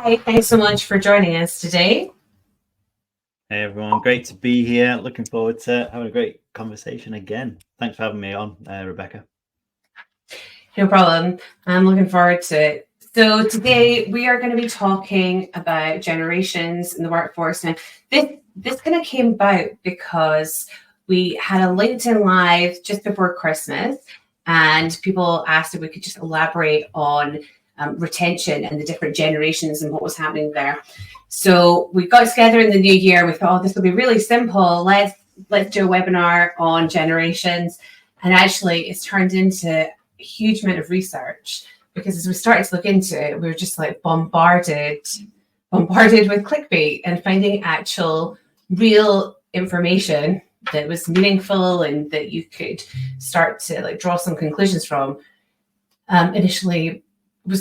Hi, thanks so much for joining us today. Hey everyone, great to be here. Looking forward to having a great conversation again. Thanks for having me on, Rebecca. No problem. I'm looking forward to it. So today we are going to be talking about generations in the workforce. Now, this kind of came about because we had a LinkedIn Live just before Christmas, and people asked if we could just elaborate on retention and the different generations and what was happening there. So we got together in the new year. We thought, oh, this will be really simple. Let's do a webinar on generations. And actually, it's turned into a huge amount of research, because as we started to look into it, we were just like bombarded with clickbait and finding actual real information that was meaningful and that you could start to like draw some conclusions from. Initially,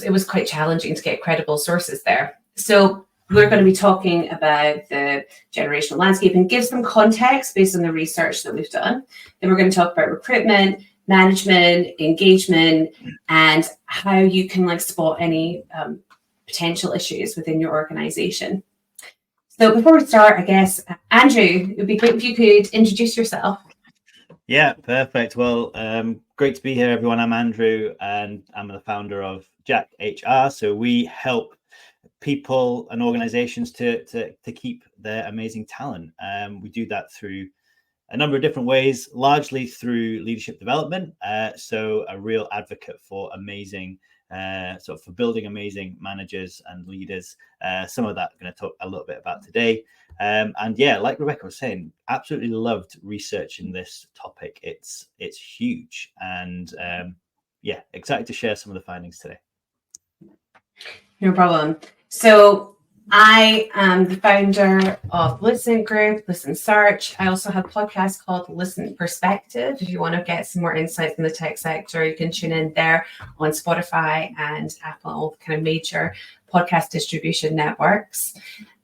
it was quite challenging to get credible sources there. So we're going to be talking about the generational landscape and give some context based on the research that we've done. Then we're going to talk about recruitment, management, engagement, and how you can like spot any potential issues within your organization. So before we start, I guess, Andrew, it would be great if you could introduce yourself. Yeah, perfect. Well, great to be here, everyone. I'm Andrew, and I'm the founder of Jack HR. So we help people and organizations to keep their amazing talent. We do that through a number of different ways, largely through leadership development. So a real advocate for amazing, for building amazing managers and leaders. Some of that I'm going to talk a little bit about today. And yeah, like Rebecca was saying, absolutely loved researching this topic. It's huge, and yeah, excited to share some of the findings today. No problem. So I am the founder of Listen Group, Listen Search. I also have a podcast called Listen Perspective. If you want to get some more insights in the tech sector, you can tune in there on Spotify and Apple, all the kind of major podcast distribution networks.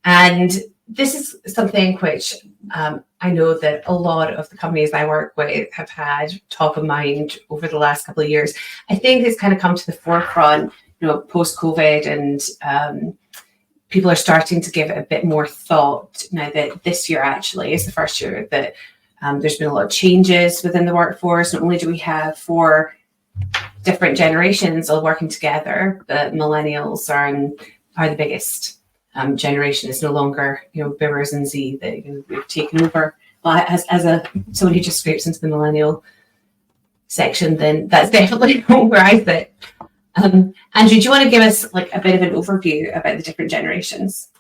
And this is something which I know that a lot of the companies I work with have had top of mind over the last couple of years. I think it's kind of come to the forefront, post-COVID, and people are starting to give it a bit more thought now that this year actually is the first year that there's been a lot of changes within the workforce. Not only do we have 4 different generations all working together, but millennials are the biggest generation. Is no longer boomers and Z that we've taken over. Well, as someone who just scrapes into the millennial section, then that's definitely where I sit. Andrew, do you want to give us like a bit of an overview about the different generations?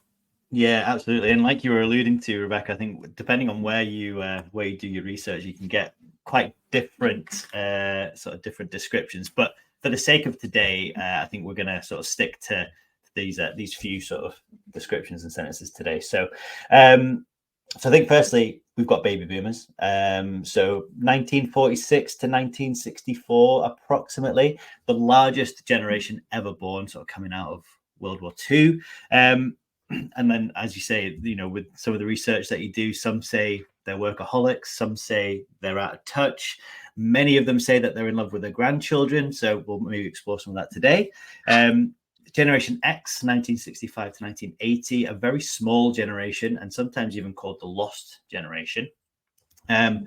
Yeah, absolutely. And like you were alluding to, Rebecca, I think depending on where you do your research, you can get quite different different descriptions. But for the sake of today, I think we're going to sort of stick to these few sort of descriptions and sentences today. So I think firstly, we've got baby boomers. So 1946 to 1964, approximately, the largest generation ever born, sort of coming out of World War II. And then, as you say, with some of the research that you do, some say they're workaholics, some say they're out of touch. Many of them say that they're in love with their grandchildren. So we'll maybe explore some of that today. Generation X, 1965 to 1980, a very small generation, and sometimes even called the lost generation. And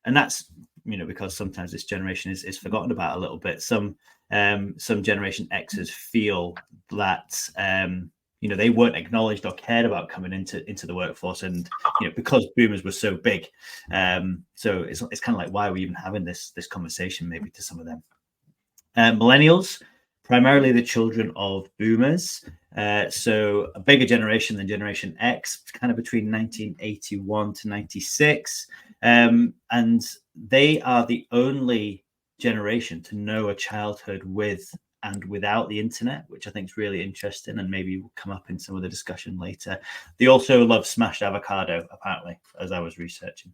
that's because sometimes this generation is forgotten about a little bit. Some Generation Xers feel that they weren't acknowledged or cared about coming into the workforce, and because boomers were so big. So it's kind of like, why are we even having this conversation? Maybe to some of them. Millennials, primarily the children of boomers, so a bigger generation than Generation X, kind of between 1981 to 96, and they are the only generation to know a childhood with and without the internet, which I think is really interesting, and maybe will come up in some of the discussion later. They also love smashed avocado, apparently, as I was researching.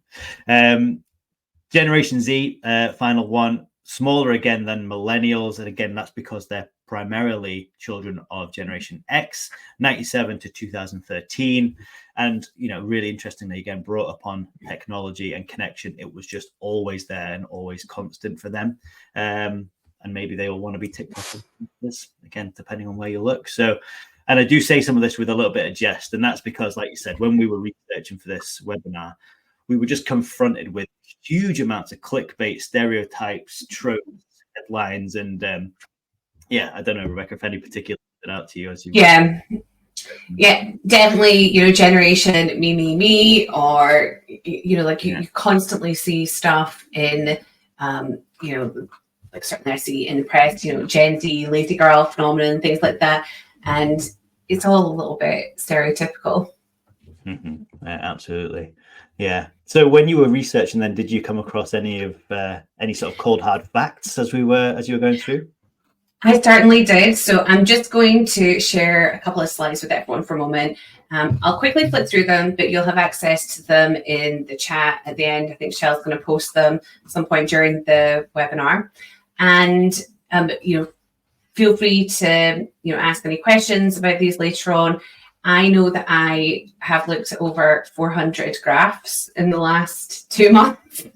Generation Z, final one, smaller again than millennials, and again that's because they're primarily children of Generation X, 97 to 2013, and really interestingly, again, brought upon technology and connection. It was just always there and always constant for them, and maybe they all want to be TikTokers, again, depending on where you look. So And I do say some of this with a little bit of jest, and that's because, like you said, when we were researching for this webinar, we were just confronted with huge amounts of clickbait, stereotypes, tropes, headlines, and yeah, I don't know, Rebecca, if any particular stood out to you as you yeah, definitely, generation me, or like you constantly see stuff in like certainly I see in the press, Gen Z, lazy girl phenomenon, things like that, and it's all a little bit stereotypical. Yeah, absolutely. Yeah. So when you were researching, then did you come across any sort of cold hard facts as you were going through? I certainly did. So I'm just going to share a couple of slides with everyone for a moment. I'll quickly flip through them, but you'll have access to them in the chat at the end. I think Shell's going to post them at some point during the webinar. And, feel free to, ask any questions about these later on. I know that I have looked at over 400 graphs in the last 2 months,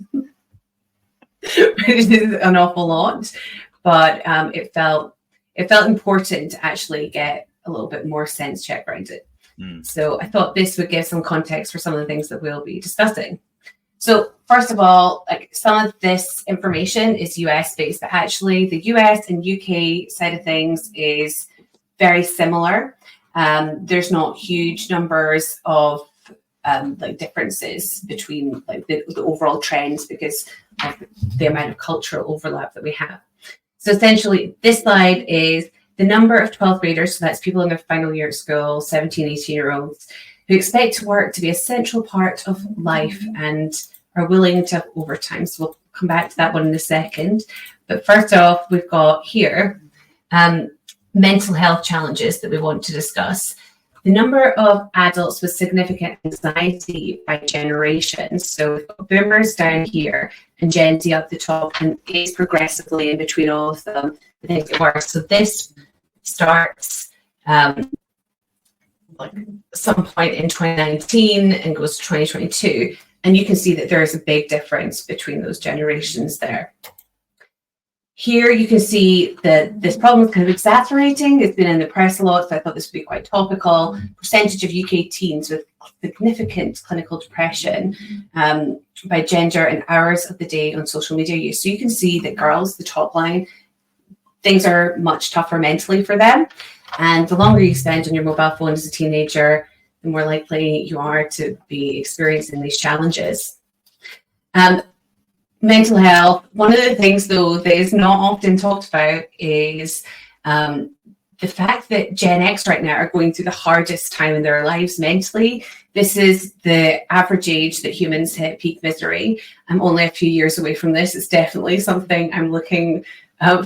which is an awful lot. But it felt important to actually get a little bit more sense check around it. So I thought this would give some context for some of the things that we'll be discussing. So first of all, like some of this information is US based, but actually the US and UK side of things is very similar. There's not huge numbers of like differences between like the overall trends because of the amount of cultural overlap that we have. So essentially, this slide is the number of 12th graders, so that's people in their final year at school, 17, 18-year-olds, who expect work to be a central part of life and are willing to have overtime. So we'll come back to that one in a second. But first off, we've got here mental health challenges that we want to discuss. The number of adults with significant anxiety by generation. So we've got boomers down here and Gen Z up the top, and it's progressively in between all of them. I think it works. So this starts like some point in 2019 and goes to 2022. And you can see that there is a big difference between those generations there. Here you can see that this problem is kind of exacerbating. It's been in the press a lot, so I thought this would be quite topical. Percentage of UK teens with significant clinical depression by gender and hours of the day on social media use. So you can see that girls, the top line, things are much tougher mentally for them. And the longer you spend on your mobile phone as a teenager, the more likely you are to be experiencing these challenges. Mental health, one of the things though that is not often talked about is the fact that Gen X right now are going through the hardest time in their lives mentally. This is the average age that humans hit peak misery. I'm only a few years away from this. It's definitely something I'm looking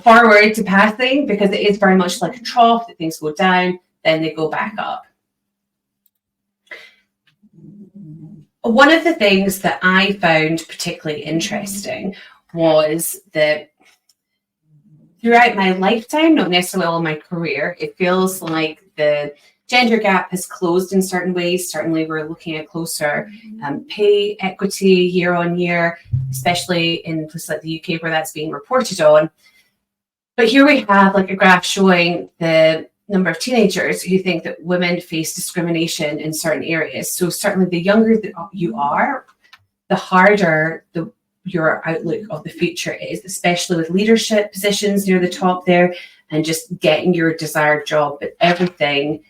forward to passing because it is very much like a trough that things go down, then they go back up. One of the things that I found particularly interesting was that throughout my lifetime, not necessarily all my career, it feels like the gender gap has closed in certain ways. Certainly, we're looking at closer pay equity year on year, especially in places like the UK where that's being reported on. But here we have like a graph showing the number of teenagers who think that women face discrimination in certain areas. So certainly the younger that you are, the harder your outlook of the future is, especially with leadership positions near the top there and just getting your desired job. But everything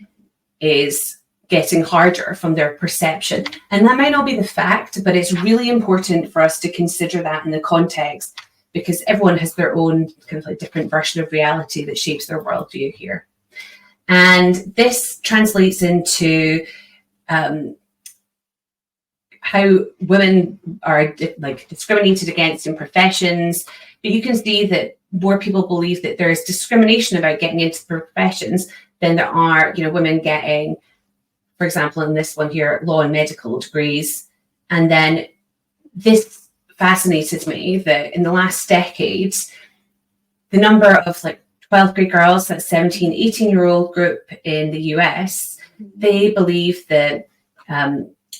is getting harder from their perception. And that might not be the fact, but it's really important for us to consider that in the context because everyone has their own kind of like different version of reality that shapes their worldview here. And this translates into how women are like discriminated against in professions. But you can see that more people believe that there is discrimination about getting into professions than there are, women getting, for example, in this one here, law and medical degrees. And then this fascinated me that in the last decades, the number of like 12th grade girls, that 17, 18-year-old group in the US, they believe that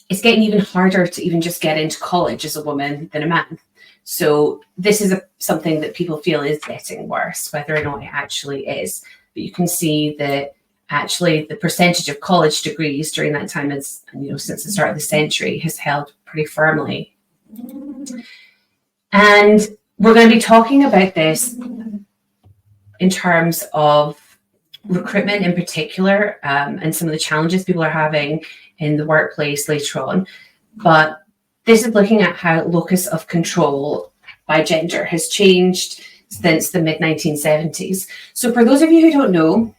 it's getting even harder to even just get into college as a woman than a man. So this is something that people feel is getting worse, whether or not it actually is. But you can see that actually the percentage of college degrees during that time is, since the start of the century, has held pretty firmly. And we're going to be talking about this in terms of recruitment in particular, and some of the challenges people are having in the workplace later on. But this is looking at how locus of control by gender has changed since the mid-1970s. So for those of you who don't know,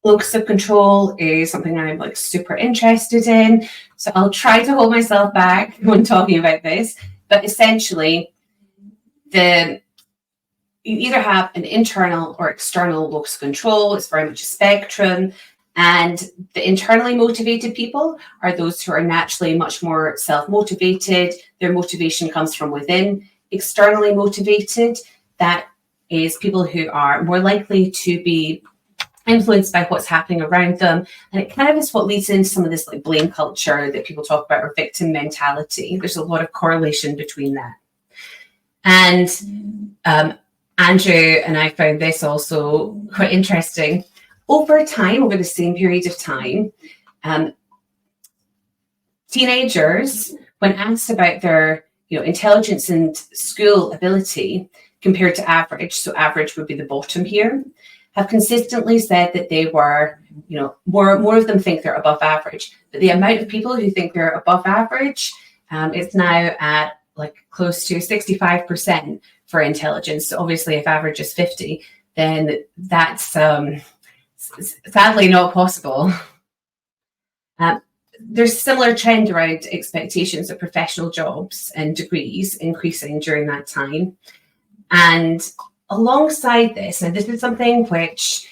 locus of control is something I'm super interested in. So I'll try to hold myself back when talking about this. But essentially, you either have an internal or external locus of control. It's very much a spectrum. And the internally motivated people are those who are naturally much more self-motivated. Their motivation comes from within. Externally motivated, that is people who are more likely to be influenced by what's happening around them. And it kind of is what leads into some of this blame culture that people talk about, or victim mentality. There's a lot of correlation between that. And Andrew and I found this also quite interesting. Over time, over the same period of time, teenagers, when asked about their intelligence and school ability compared to average, so average would be the bottom here, have consistently said that they were, more of them think they're above average. But the amount of people who think they're above average, it's now at close to 65% for intelligence. So obviously, if average is 50, then that's sadly not possible. There's a similar trend around expectations of professional jobs and degrees increasing during that time. And alongside this, and this is something which,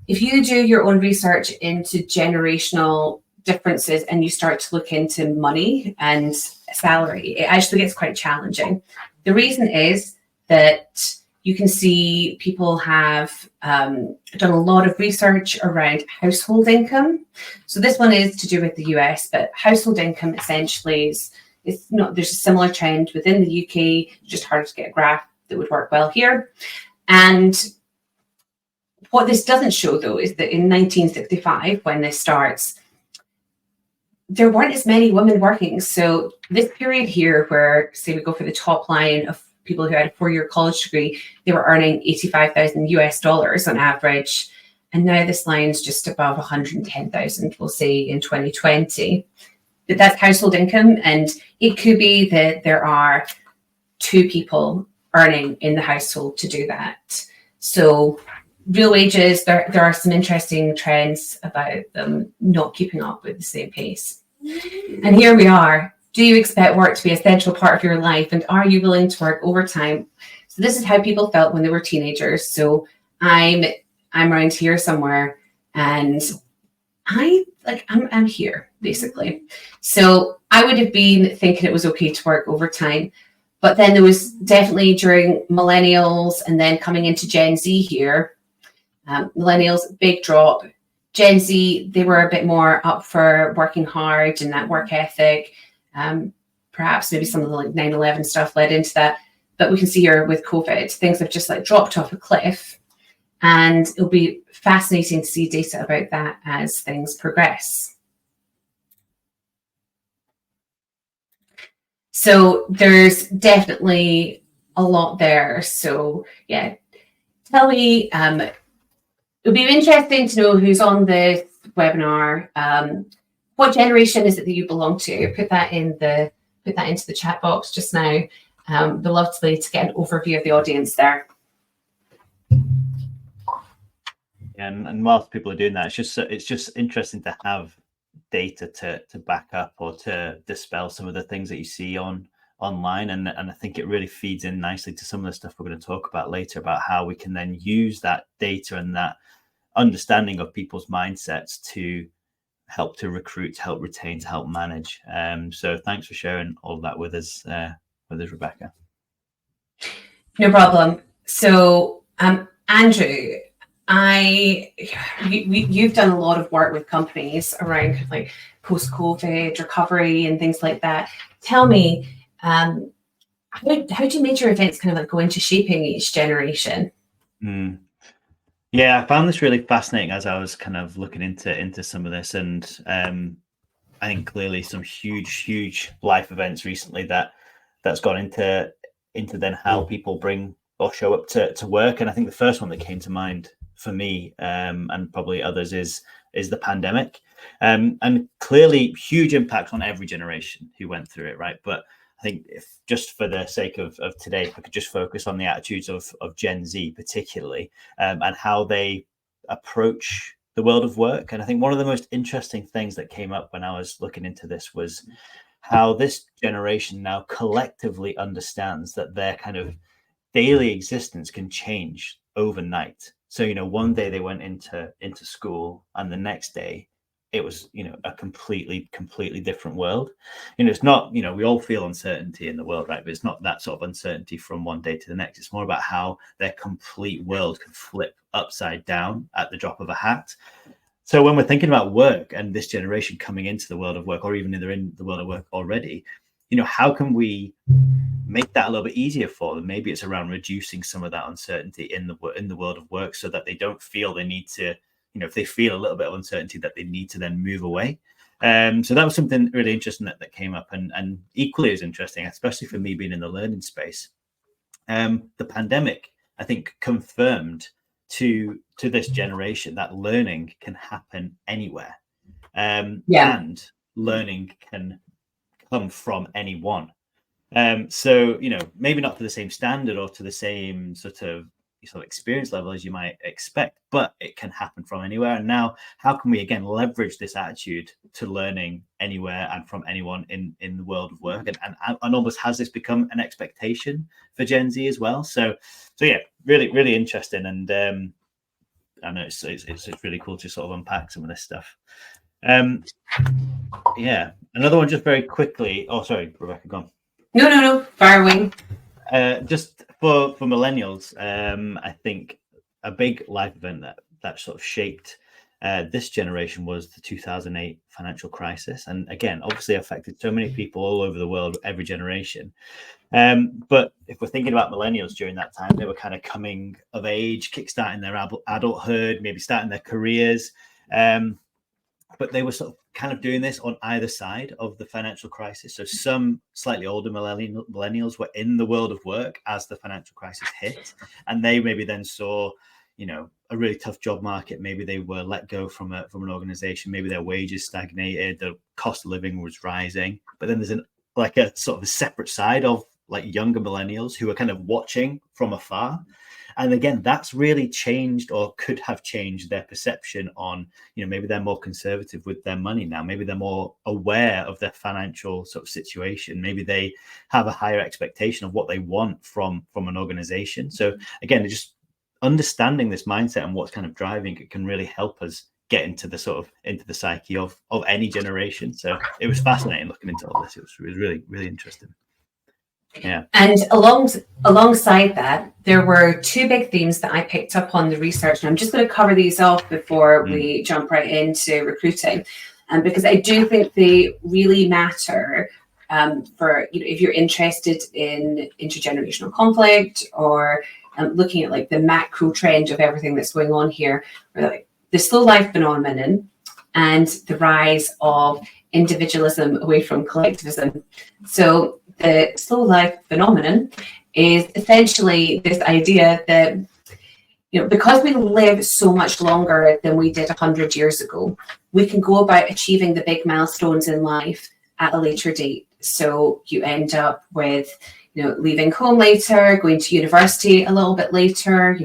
if you do your own research into generational differences and you start to look into money and salary, it actually gets quite challenging. The reason is that you can see people have done a lot of research around household income. So this one is to do with the US, but household income essentially is not, there's a similar trend within the UK, just harder to get a graph that would work well here. And what this doesn't show, though, is that in 1965, when this starts, there weren't as many women working. So this period here where, say we go for the top line of people who had a 4-year college degree, they were earning $85,000 on average. And now this line's just above 110,000, we'll say in 2020. But that's household income. And it could be that there are 2 people earning in the household to do that. So real wages, there are some interesting trends about them not keeping up with the same pace. And here we are. Do you expect work to be a central part of your life? And are you willing to work overtime? So this is how people felt when they were teenagers. So I'm around here somewhere, and I'm here basically. So I would have been thinking it was okay to work overtime. But then there was definitely during millennials and then coming into Gen Z here, millennials, big drop. Gen Z, they were a bit more up for working hard and that work ethic. Perhaps maybe some of the 9/11 stuff led into that. But we can see here with COVID, things have just dropped off a cliff. And it'll be fascinating to see data about that as things progress. So there's definitely a lot there. So yeah, tell me, it would be interesting to know who's on this webinar. What generation is it that you belong to? Put that into the chat box just now. We'd love to get an overview of the audience there. Yeah, and whilst people are doing that, it's just interesting to have data to back up or to dispel some of the things that you see online, and I think it really feeds in nicely to some of the stuff we're going to talk about later about how we can then use that data and that understanding of people's mindsets to help to recruit, to help retain, to help manage. So thanks for sharing all of that with us, Rebecca. No problem. So Andrew, you've done a lot of work with companies around post-COVID recovery and things like that. Tell me, how do major events go into shaping each generation? Yeah, I found this really fascinating as I was kind of looking into some of this, and I think clearly some huge life events recently that's gone into then how people bring or show up to work. And I think the first one that came to mind for me, and probably others, is the pandemic, and clearly huge impact on every generation who went through it, right? But I think, if just for the sake of today, if I could just focus on the attitudes of Gen Z particularly, and how they approach the world of work. And I think one of the most interesting things that came up when I was looking into this was how this generation now collectively understands that their kind of daily existence can change overnight. So, one day they went into school, and the next day it was, a completely different world. It's not, we all feel uncertainty in the world, right? But it's not that sort of uncertainty from one day to the next. It's more about how their complete world can flip upside down at the drop of a hat. So when we're thinking about work and this generation coming into the world of work, or even if they're in the world of work already, how can we make that a little bit easier for them? Maybe it's around reducing some of that uncertainty in the world of work, so that they don't feel they need to, if they feel a little bit of uncertainty, that they need to then move away. So that was something really interesting that came up, and equally as interesting, especially for me being in the learning space. The pandemic, I think, confirmed to this generation that learning can happen anywhere, and learning can come from anyone. So, maybe not to the same standard or to the same sort of experience level as you might expect, but it can happen from anywhere. And now, how can we again leverage this attitude to learning anywhere and from anyone in the world of work? And almost, has this become an expectation for Gen Z as well? So yeah, really interesting. And I know it's really cool to sort of unpack some of this stuff. Yeah, another one just very quickly. Oh, sorry, Rebecca, go on. No, fire away. Just for millennials, I think a big life event that sort of shaped this generation was the 2008 financial crisis, and again, obviously affected so many people all over the world, every generation. But if we're thinking about millennials during that time, they were kind of coming of age, kickstarting their adulthood, maybe starting their careers. But they were sort of kind of doing this on either side of the financial crisis. So some slightly older millennials were in the world of work as the financial crisis hit, and they maybe then saw, a really tough job market. Maybe they were let go from an organization. Maybe their wages stagnated, the cost of living was rising. But then there's a sort of a separate side of younger millennials who are kind of watching from afar. And again, that's really changed, or could have changed, their perception on, maybe they're more conservative with their money now. Maybe they're more aware of their financial sort of situation. Maybe they have a higher expectation of what they want from an organization. So again, just understanding this mindset and what's kind of driving it can really help us get into the psyche of any generation. So it was fascinating looking into all this. It was really interesting. Yeah. And alongside that, there were two big themes that I picked up on the research, and I'm just going to cover these off before we jump right into recruiting, because I do think they really matter for, if you're interested in intergenerational conflict, or looking at the macro trend of everything that's going on here, the slow life phenomenon and the rise of individualism away from collectivism. So the slow life phenomenon is essentially this idea that, because we live so much longer than we did 100 years ago, we can go about achieving the big milestones in life at a later date. So you end up with, leaving home later, going to university a little bit later,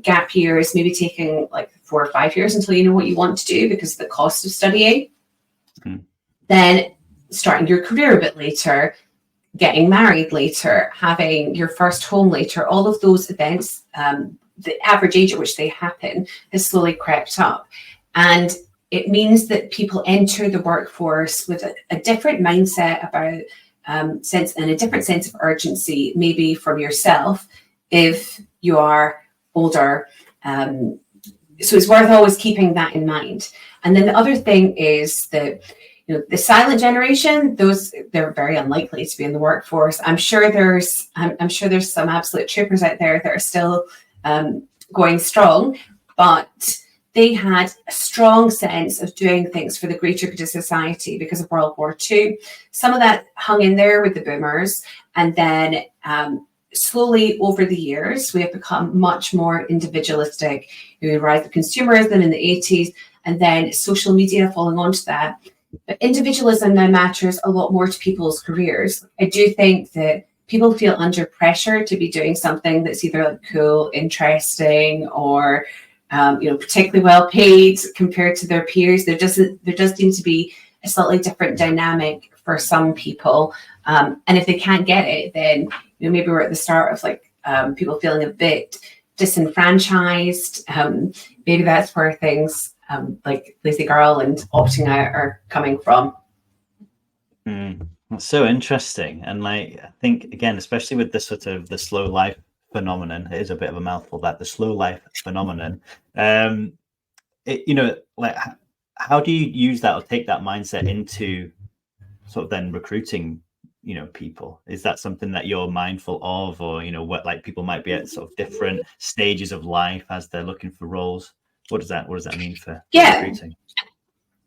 gap years, maybe taking 4 or 5 years until you know what you want to do because of the cost of studying. Then starting your career a bit later, getting married later, having your first home later. All of those events, the average age at which they happen has slowly crept up. And it means that people enter the workforce with a different mindset about sense, and a different sense of urgency, maybe from yourself if you are older. So it's worth always keeping that in mind. And then the other thing is that, the silent generation, they're very unlikely to be in the workforce. I'm sure there's some absolute troopers out there that are still going strong, but they had a strong sense of doing things for the greater good of society because of World War II. Some of that hung in there with the boomers, and then slowly over the years, we have become much more individualistic. We rise of consumerism in the 80s, and then social media falling onto that. But individualism now matters a lot more to people's careers. I do think that people feel under pressure to be doing something that's either like cool, interesting, or particularly well paid compared to their peers. There does seem to be a slightly different dynamic for some people, and if they can't get it, then maybe we're at the start of like people feeling a bit disenfranchised. Maybe that's where things like Lazy Girl and opting out are coming from. That's so interesting, and like I think again, especially with the sort of the slow life phenomenon, it is a bit of a mouthful, that the slow life phenomenon. Like how do you use that or take that mindset into sort of then recruiting people? Is that something that you're mindful of, or what, like, people might be at sort of different stages of life as they're looking for roles? What does that mean for recruiting?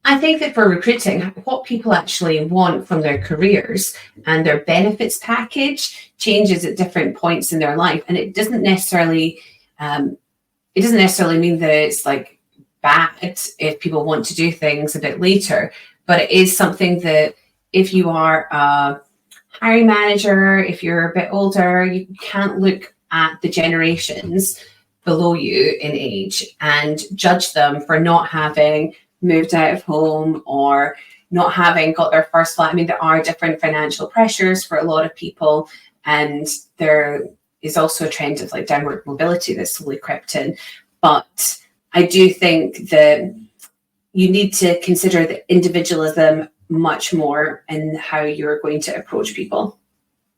I think that for recruiting, what people actually want from their careers and their benefits package changes at different points in their life, and it doesn't necessarily mean that it's like bad if people want to do things a bit later, but it is something that if you are a hiring manager, if you're a bit older, you can't look at the generations below you in age and judge them for not having moved out of home or not having got their first flat. I mean, there are different financial pressures for a lot of people, and there is also a trend of like downward mobility that's slowly crept in. But I do think that you need to consider the individualism much more in how you're going to approach people.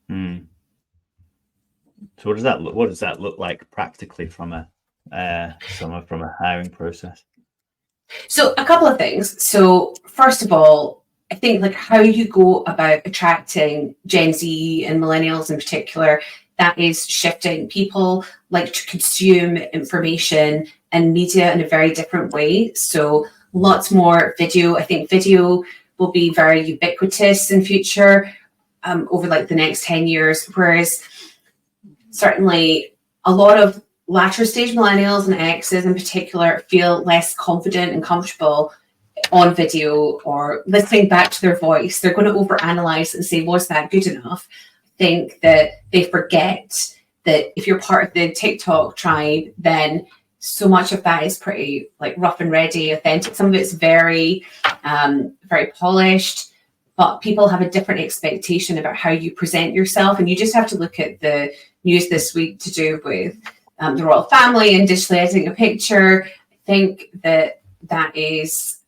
So what does that look like practically from a hiring process? So a couple of things. So first of all, I think like how you go about attracting Gen Z and millennials in particular, that is shifting. People like to consume information and media in a very different way. So lots more video. I think video will be very ubiquitous in future over like the next 10 years. Whereas certainly a lot of latter stage millennials and X's in particular feel less confident and comfortable on video or listening back to their voice. They're going to overanalyze and say, was that good enough? I think that they forget that if you're part of the TikTok tribe, then so much of that is pretty like rough and ready, authentic. Some of it's very, very polished, but people have a different expectation about how you present yourself. And you just have to look at the news this week to do with the royal family and digitally editing a picture. I think that is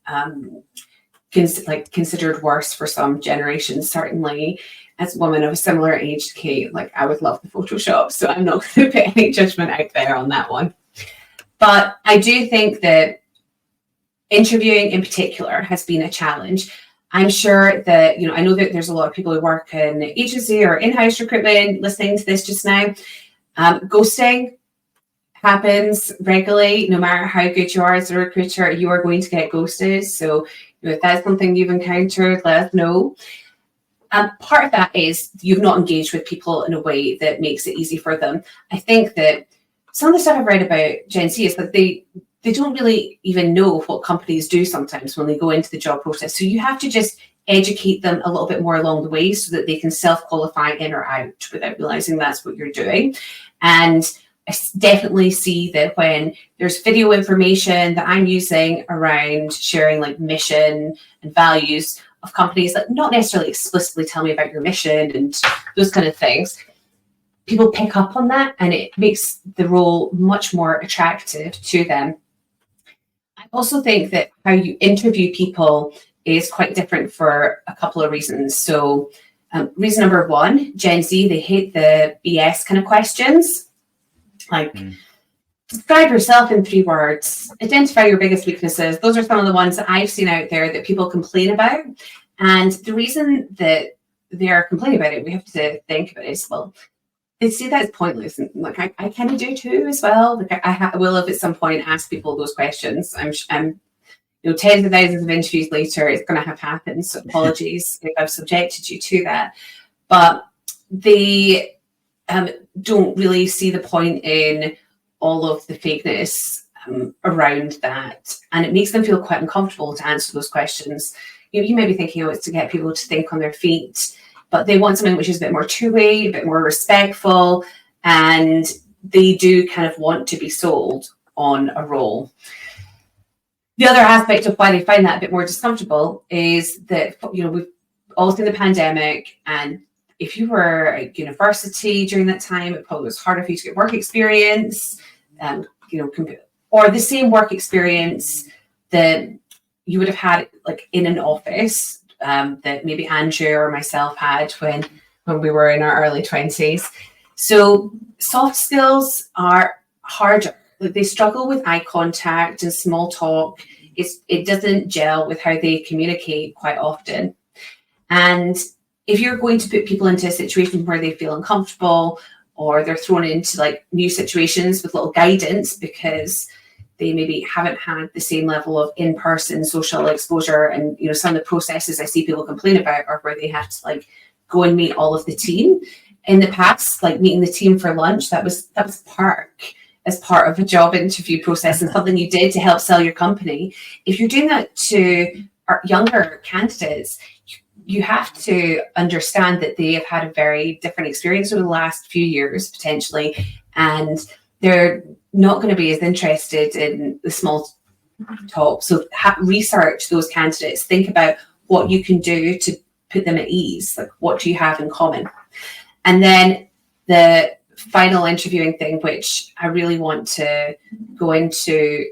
considered worse for some generations. Certainly, as a woman of a similar age to Kate, like I would love the Photoshop, so I'm not going to put any judgment out there on that one. But I do think that interviewing in particular has been a challenge. I'm sure that, I know that there's a lot of people who work in agency or in-house recruitment listening to this just now. Ghosting happens regularly. No matter how good you are as a recruiter, you are going to get ghosted. So if that's something you've encountered, let us know. Part of that is you've not engaged with people in a way that makes it easy for them. I think that some of the stuff I've read about Gen Z is that they don't really even know what companies do sometimes when they go into the job process. So you have to just educate them a little bit more along the way so that they can self-qualify in or out without realizing that's what you're doing. And I definitely see that when there's video information that I'm using around sharing like mission and values of companies that not necessarily explicitly tell me about your mission and those kind of things, people pick up on that and it makes the role much more attractive to them. I also think that how you interview people is quite different for a couple of reasons. So reason number one, Gen Z, they hate the BS kind of questions. Like, describe yourself in 3 words, identify your biggest weaknesses. Those are some of the ones that I've seen out there that people complain about. And the reason that they're complaining about it, we have to think about it is, well, they see that as pointless. And like, I kind of do too as well. Like I will have at some point ask people those questions. I'm tens of thousands of interviews later, it's going to have happened. So apologies if I've subjected you to that. But they don't really see the point in all of the fakeness around that. And it makes them feel quite uncomfortable to answer those questions. You may be thinking, it's to get people to think on their feet, but they want something which is a bit more two-way, a bit more respectful, and they do kind of want to be sold on a role. The other aspect of why they find that a bit more discomfortable is that, we've all seen the pandemic, and if you were at university during that time, it probably was harder for you to get work experience, or the same work experience that you would have had like in an office that maybe Andrew or myself had when we were in our early 20s. So soft skills are harder. Like they struggle with eye contact and small talk. It doesn't gel with how they communicate quite often. And if you're going to put people into a situation where they feel uncomfortable, or they're thrown into like new situations with little guidance because they maybe haven't had the same level of in-person social exposure, and some of the processes I see people complain about are where they have to like go and meet all of the team. In the past, like meeting the team for lunch, that was as part of a job interview process and something you did to help sell your company. If you're doing that to our younger candidates, you have to understand that they have had a very different experience over the last few years, potentially, and they're not going to be as interested in the small talk. So research those candidates. Think about what you can do to put them at ease. Like, what do you have in common? And then the final interviewing thing, which I really want to go into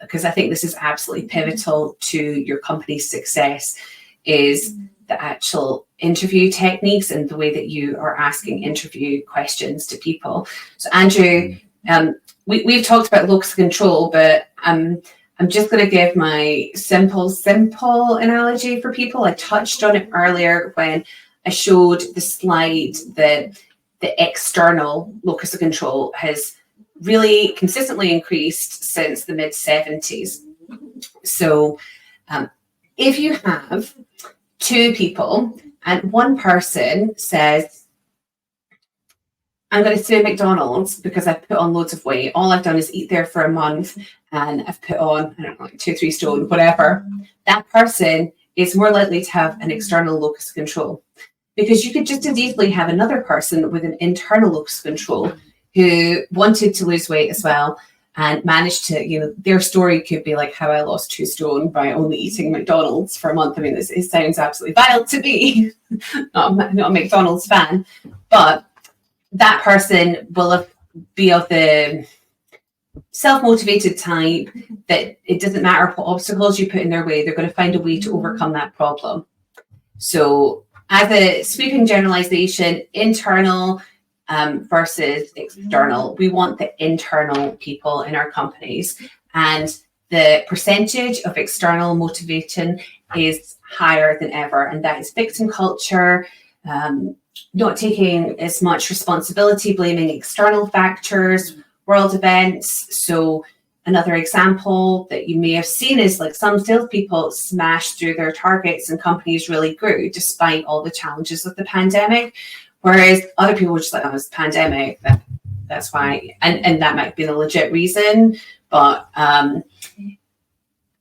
because I think this is absolutely pivotal to your company's success, is the actual interview techniques and the way that you are asking interview questions to people. So Andrew, we've talked about locus of control, but I'm just going to give my simple analogy for people. I touched on it earlier when I showed the slide that the external locus of control has really consistently increased since the mid-70s. So if you have two people and one person says, I'm going to stay at McDonald's because I've put on loads of weight. All I've done is eat there for a month and I've put on, I don't know, like 2-3 stone, whatever. That person is more likely to have an external locus of control, because you could just as easily have another person with an internal locus of control who wanted to lose weight as well and managed to, their story could be like how I lost 2 stone by only eating McDonald's for a month. I mean, it sounds absolutely vile to me, not a McDonald's fan, but that person will be of the self-motivated type that it doesn't matter what obstacles you put in their way, they're going to find a way to overcome that problem. So as a sweeping generalization, internal versus external, we want the internal people in our companies, and the percentage of external motivation is higher than ever, and that is victim culture, not taking as much responsibility, blaming external factors, world events. So another example that you may have seen is like some salespeople smashed through their targets and companies really grew despite all the challenges of the pandemic, whereas other people were just like, oh, it's the pandemic, that's why, and that might be the legit reason, but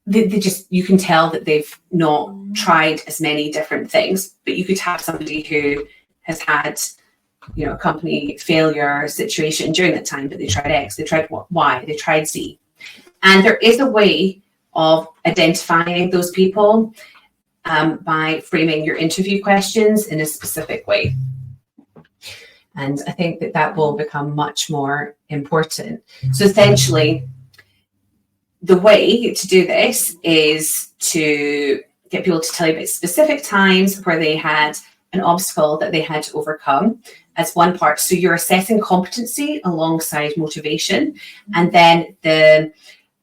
they just, you can tell that they've not tried as many different things. But you could have somebody who has had, a company failure situation during that time, but they tried X, they tried Y, they tried Z. And there is a way of identifying those people by framing your interview questions in a specific way. And I think that will become much more important. So essentially, the way to do this is to get people to tell you about specific times where they had an obstacle that they had to overcome as one part. So you're assessing competency alongside motivation. And then the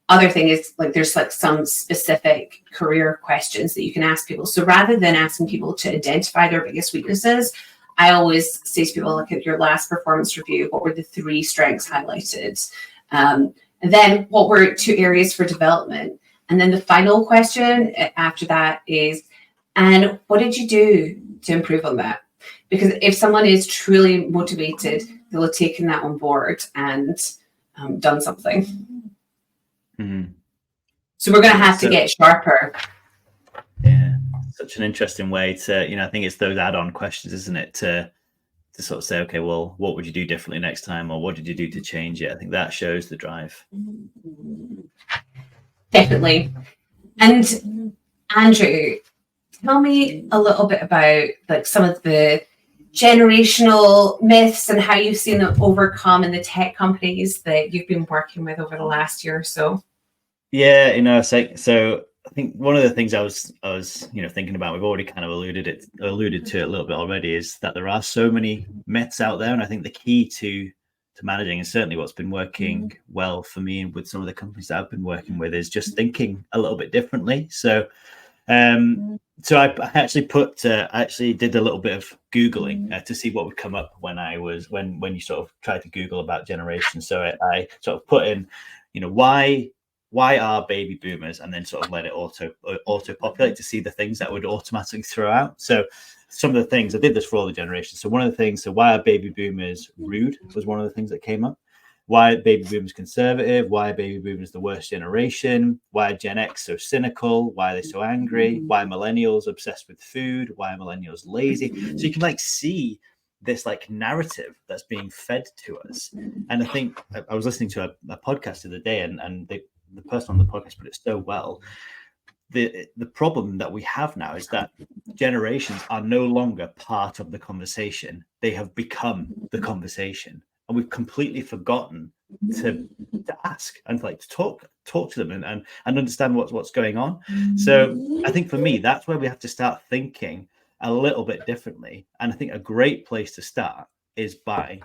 other thing is like there's like some specific career questions that you can ask people. So rather than asking people to identify their biggest weaknesses, I always say to people, look at your last performance review. What were the 3 strengths highlighted? And then what were 2 areas for development? And then the final question after that is, and what did you do to improve on that? Because if someone is truly motivated, they'll have taken that on board and done something. Mm-hmm. So we're going to have to get sharper. Yeah, such an interesting way to, I think it's those add-on questions, isn't it? To sort of say, okay, well, what would you do differently next time? Or what did you do to change it? I think that shows the drive. Definitely. And Andrew, tell me a little bit about like some of the generational myths and how you've seen them overcome in the tech companies that you've been working with over the last year or so. Yeah, so I think one of the things I was thinking about, we've already kind of alluded to it a little bit already, is that there are so many myths out there, and I think the key to managing, and certainly what's been working well for me and with some of the companies that I've been working with, is just thinking a little bit differently. So I actually did a little bit of Googling to see what would come up when you sort of tried to Google about generations. So I sort of put in, why are baby boomers, and then sort of let it auto populate to see the things that would automatically throw out. So some of the things, I did this for all the generations. So one of the things, so why are baby boomers rude was one of the things that came up. Why are baby boomers conservative? Why are baby boomers the worst generation? Why are Gen X so cynical? Why are they so angry? Why are millennials obsessed with food? Why are millennials lazy? So you can see this narrative that's being fed to us. And I think I was listening to a podcast the other day, and the person on the podcast put it so well. The problem that we have now is that generations are no longer part of the conversation. They have become the conversation, and we've completely forgotten to ask and to talk to them and understand what's going on. So I think for me, that's where we have to start thinking a little bit differently. And I think a great place to start is by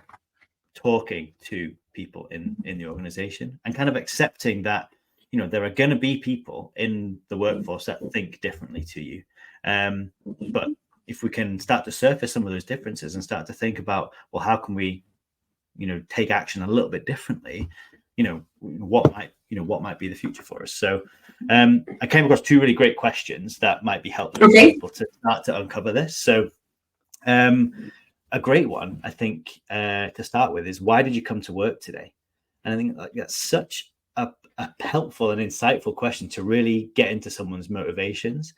talking to people in the organization and kind of accepting that there are going to be people in the workforce that think differently to you, but if we can start to surface some of those differences and start to think about, well, how can we take action a little bit differently, what might be the future for us. So I came across 2 really great questions that might be helpful for people to start to uncover this. So a great one, I think, to start with is, why did you come to work today? And I think that's such a helpful and insightful question to really get into someone's motivations.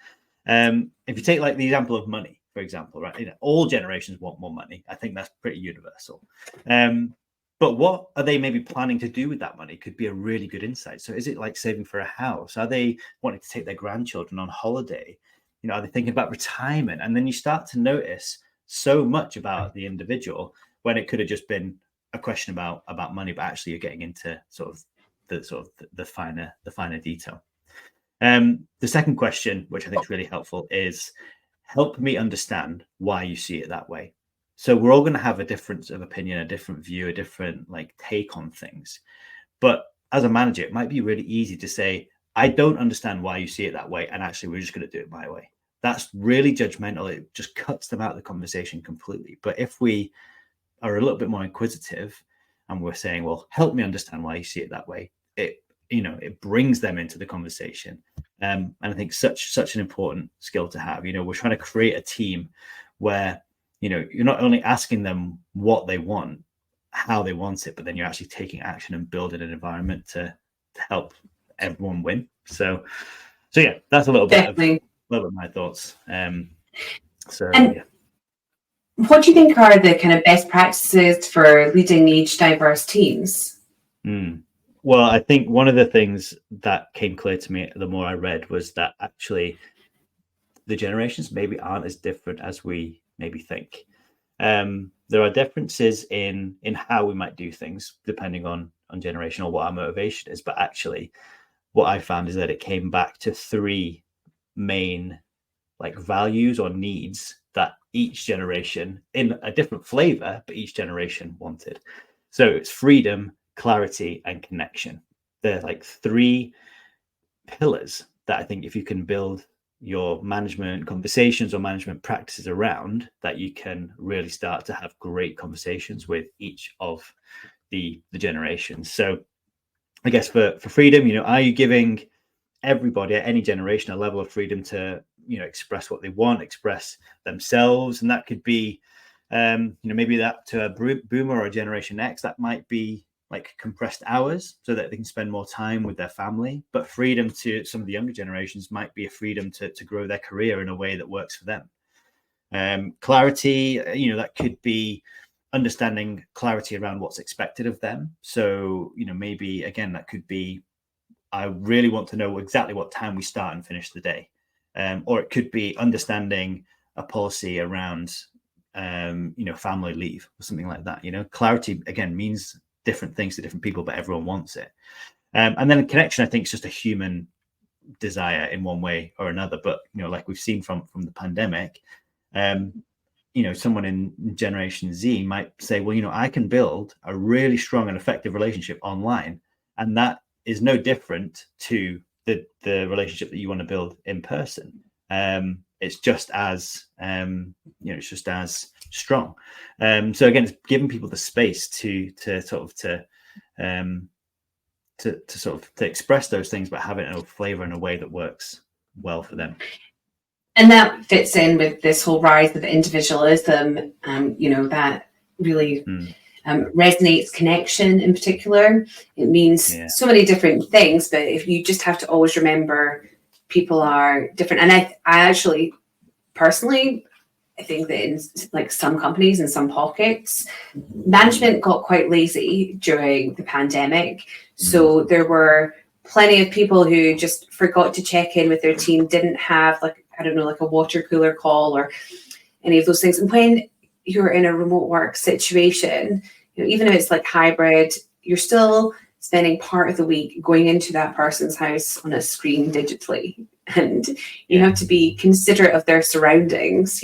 If you take the example of money, for example, right? All generations want more money. I think that's pretty universal. But what are they maybe planning to do with that money could be a really good insight. So is it saving for a house? Are they wanting to take their grandchildren on holiday? Are they thinking about retirement? And then you start to notice so much about the individual when it could have just been a question about money, but actually you're getting into the finer detail. The second question, which I think is really helpful, is help me understand why you see it that way. So we're all going to have a difference of opinion, a different view, a different take on things. But as a manager, it might be really easy to say, I don't understand why you see it that way, and actually we're just going to do it my way. That's really judgmental. It just cuts them out of the conversation completely. But if we are a little bit more inquisitive and we're saying, well, help me understand why you see it that way, it brings them into the conversation. And I think such an important skill to have. We're trying to create a team where you're not only asking them what they want, how they want it, but then you're actually taking action and building an environment to help everyone win. So yeah, that's a little bit of my thoughts. What do you think are the kind of best practices for leading age diverse teams? Well, I think one of the things that came clear to me the more I read was that actually the generations maybe aren't as different as we maybe think. There are differences in how we might do things depending on generation or what our motivation is. But actually, what I found is that it came back to 3 main values or needs that each generation, in a different flavor, but each generation wanted. So it's freedom, clarity, and connection. They're 3 pillars that I think if you can build your management conversations or management practices around, that you can really start to have great conversations with each of the generations. So I guess for freedom, are you giving everybody at any generation a level of freedom to, express what they want, express themselves? And that could be, maybe that to a boomer or a Generation X, that might be like compressed hours so that they can spend more time with their family. But freedom to some of the younger generations might be a freedom to grow their career in a way that works for them. Clarity, that could be understanding clarity around what's expected of them. So, maybe again, that could be, I really want to know exactly what time we start and finish the day. Or it could be understanding a policy around, family leave or something like that. Clarity, again, means different things to different people, but everyone wants it. And then a connection, I think, is just a human desire in one way or another. But, like we've seen from the pandemic, someone in Generation Z might say, well, I can build a really strong and effective relationship online. And that is no different to the relationship that you want to build in person. It's just as it's just as strong. So again, it's giving people the space to express those things, but have it in a flavor in a way that works well for them. And that fits in with this whole rise of individualism. That really resonates. Connection in particular, it means so many different things, but if you just have to always remember people are different. And I actually personally, I think that in like some companies and some pockets, management got quite lazy during the pandemic. So there were plenty of people who just forgot to check in with their team, didn't have like a water cooler call or any of those things. And when you're in a remote work situation, even if it's like hybrid, you're still spending part of the week going into that person's house on a screen digitally. And you have to be considerate of their surroundings,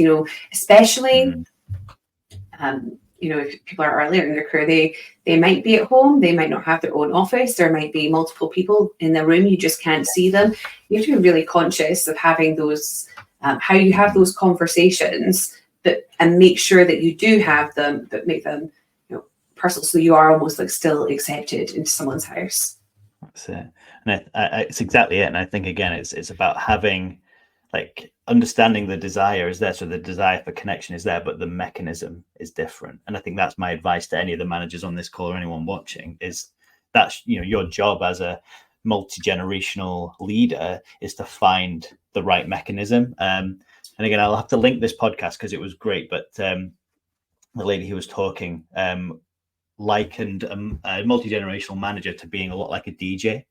especially, if people are earlier in their career, they might be at home, they might not have their own office, there might be multiple people in the room, you just can't see them. You have to be really conscious of having those, how you have those conversations, and make sure that you do have them, but make them personal, so you are almost like still accepted into someone's house. That's it. And it's exactly it. And I think, again, it's about having, like, understanding the desire is there. So the desire for connection is there, but the mechanism is different. And I think that's my advice to any of the managers on this call or anyone watching, is that's, your job as a multi-generational leader is to find the right mechanism. And again, I'll have to link this podcast because it was great. But the lady who was talking likened a multi-generational manager to being a lot like a DJ.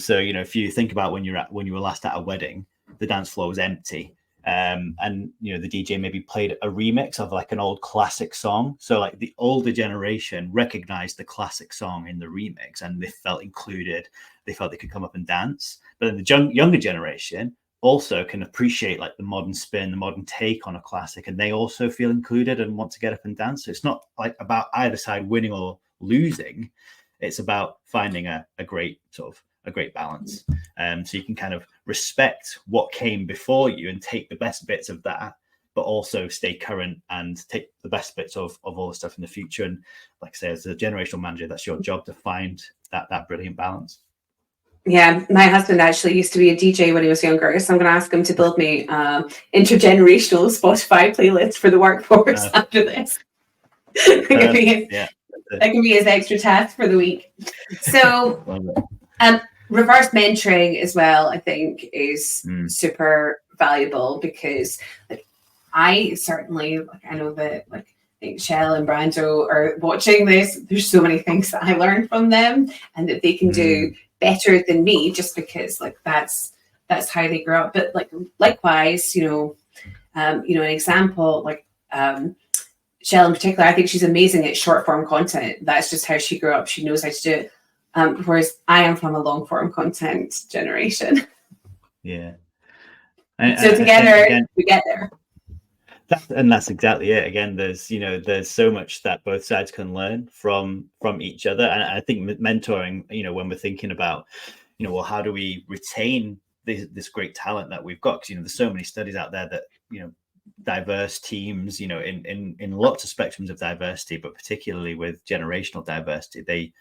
So if you think about when you were last at a wedding, the dance floor was empty, and the DJ maybe played a remix of like an old classic song. So like the older generation recognized the classic song in the remix, and they felt included. They felt they could come up and dance. But then the younger generation also can appreciate like the modern spin, the modern take on a classic, and they also feel included and want to get up and dance. So it's not like about either side winning or losing. It's about finding a great balance. So you can kind of respect what came before you and take the best bits of that, but also stay current and take the best bits of all the stuff in the future. And like I say, as a generational manager, that's your job to find that brilliant balance. Yeah, my husband actually used to be a DJ when he was younger, so I'm going to ask him to build me intergenerational Spotify playlist for the workforce after this. That can be his extra task for the week. So, reverse mentoring as well, I think, is super valuable, because I certainly, I know that I think Shell and Brando are watching this. There's so many things that I learned from them and that they can do better than me, just because that's how they grew up. But likewise, an example Shell in particular, I think she's amazing at short form content. That's just how she grew up. She knows how to do it. Whereas I am from a long form content generation. Yeah. So together we get there. That's exactly it. Again, there's so much that both sides can learn from each other. And I think mentoring, when we're thinking about, how do we retain this great talent that we've got, because there's so many studies out there that diverse teams, in lots of spectrums of diversity, but particularly with generational diversity,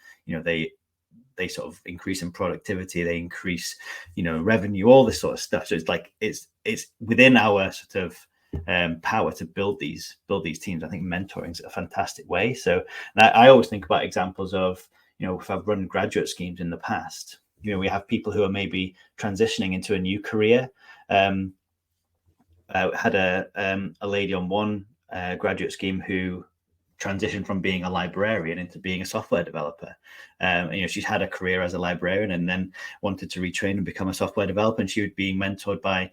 they sort of increase in productivity, they increase revenue, all this sort of stuff. So it's like it's within our sort of power to build these teams. I think mentoring is a fantastic way. So I always think about examples of if I've run graduate schemes in the past, we have people who are maybe transitioning into a new career. I had a lady on one graduate scheme who transitioned from being a librarian into being a software developer. She's had a career as a librarian and then wanted to retrain and become a software developer, and she was being mentored by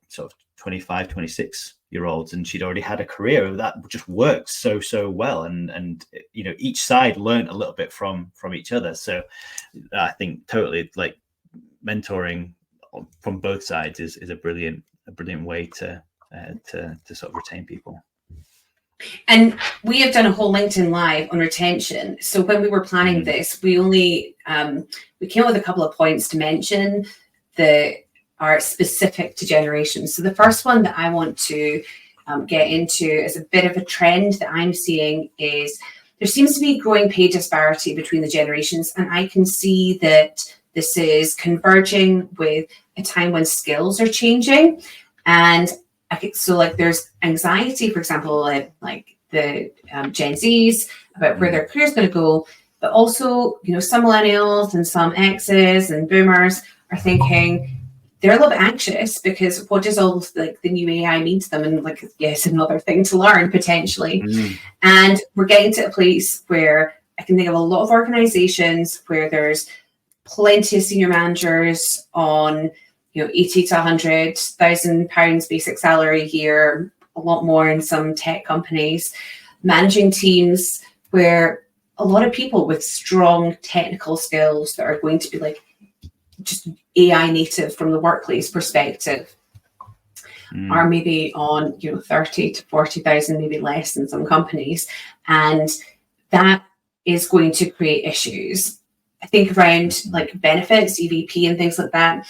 sort of 25, 26-year-olds, and she'd already had a career that just worked so well, and each side learned a little bit from each other. So I think totally, like, mentoring from both sides is a brilliant way to sort of retain people. And we have done a whole LinkedIn Live on retention. So when we were planning this, we only we came up with a couple of points to mention that are specific to generations. So the first one that I want to get into is a bit of a trend that I'm seeing is there seems to be growing pay disparity between the generations, and I can see that this is converging with a time when skills are changing. And so like there's anxiety, for example, like the Gen Zs about where their career is going to go, but also, some millennials and some X's and boomers are thinking they're a little bit anxious because what does all like the new AI mean to them? And like, yes, another thing to learn potentially. And we're getting to a place where I can think of a lot of organizations where there's plenty of senior managers on 80 to 100,000 pounds basic salary a year, a lot more in some tech companies, managing teams where a lot of people with strong technical skills that are going to be like just AI native from the workplace perspective are maybe on 30 to 40,000, maybe less in some companies, and that is going to create issues. I think around like benefits, EVP, and things like that.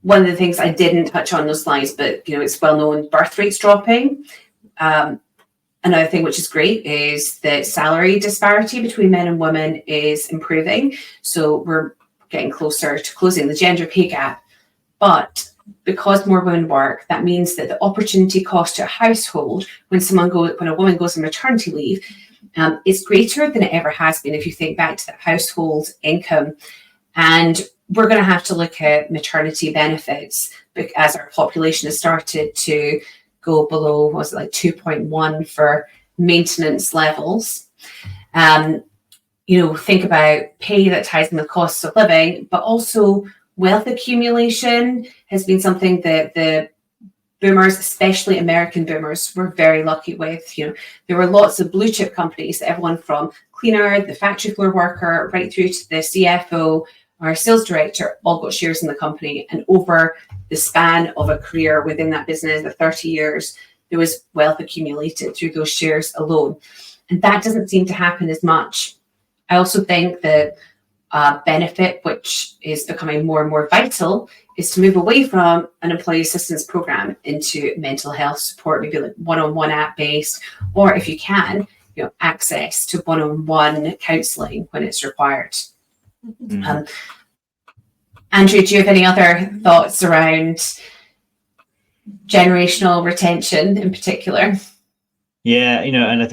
One of the things I didn't touch on those slides, but it's well known, birth rates dropping. Another thing which is great is that salary disparity between men and women is improving. So we're getting closer to closing the gender pay gap. But because more women work, that means that the opportunity cost to a household when a woman goes on maternity leave is greater than it ever has been. If you think back to the household income, and we're going to have to look at maternity benefits as our population has started to go below, was it like 2.1 for maintenance levels? Think about pay that ties in with costs of living, but also wealth accumulation has been something that the boomers, especially American boomers, were very lucky with. There were lots of blue chip companies, everyone from cleaner, the factory floor worker, right through to the CFO, our sales director, all got shares in the company. And over the span of a career within that business, the 30 years, there was wealth accumulated through those shares alone. And that doesn't seem to happen as much. I also think that benefit, which is becoming more and more vital, is to move away from an employee assistance program into mental health support, maybe like one-on-one app-based, or if you can, access to one-on-one counselling when it's required. Andrew, do you have any other thoughts around generational retention in particular? Yeah, and I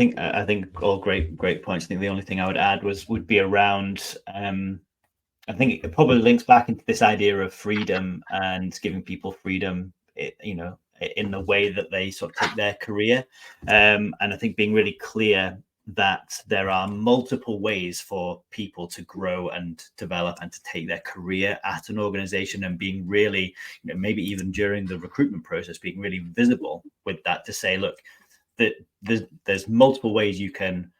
think all great points. I think the only thing I would add would be around. I think it probably links back into this idea of freedom and giving people freedom, in the way that they sort of take their career, and I think being really clear that there are multiple ways for people to grow and develop and to take their career at an organization, and being really, maybe even during the recruitment process, being really visible with that to say, look, that there's multiple ways you can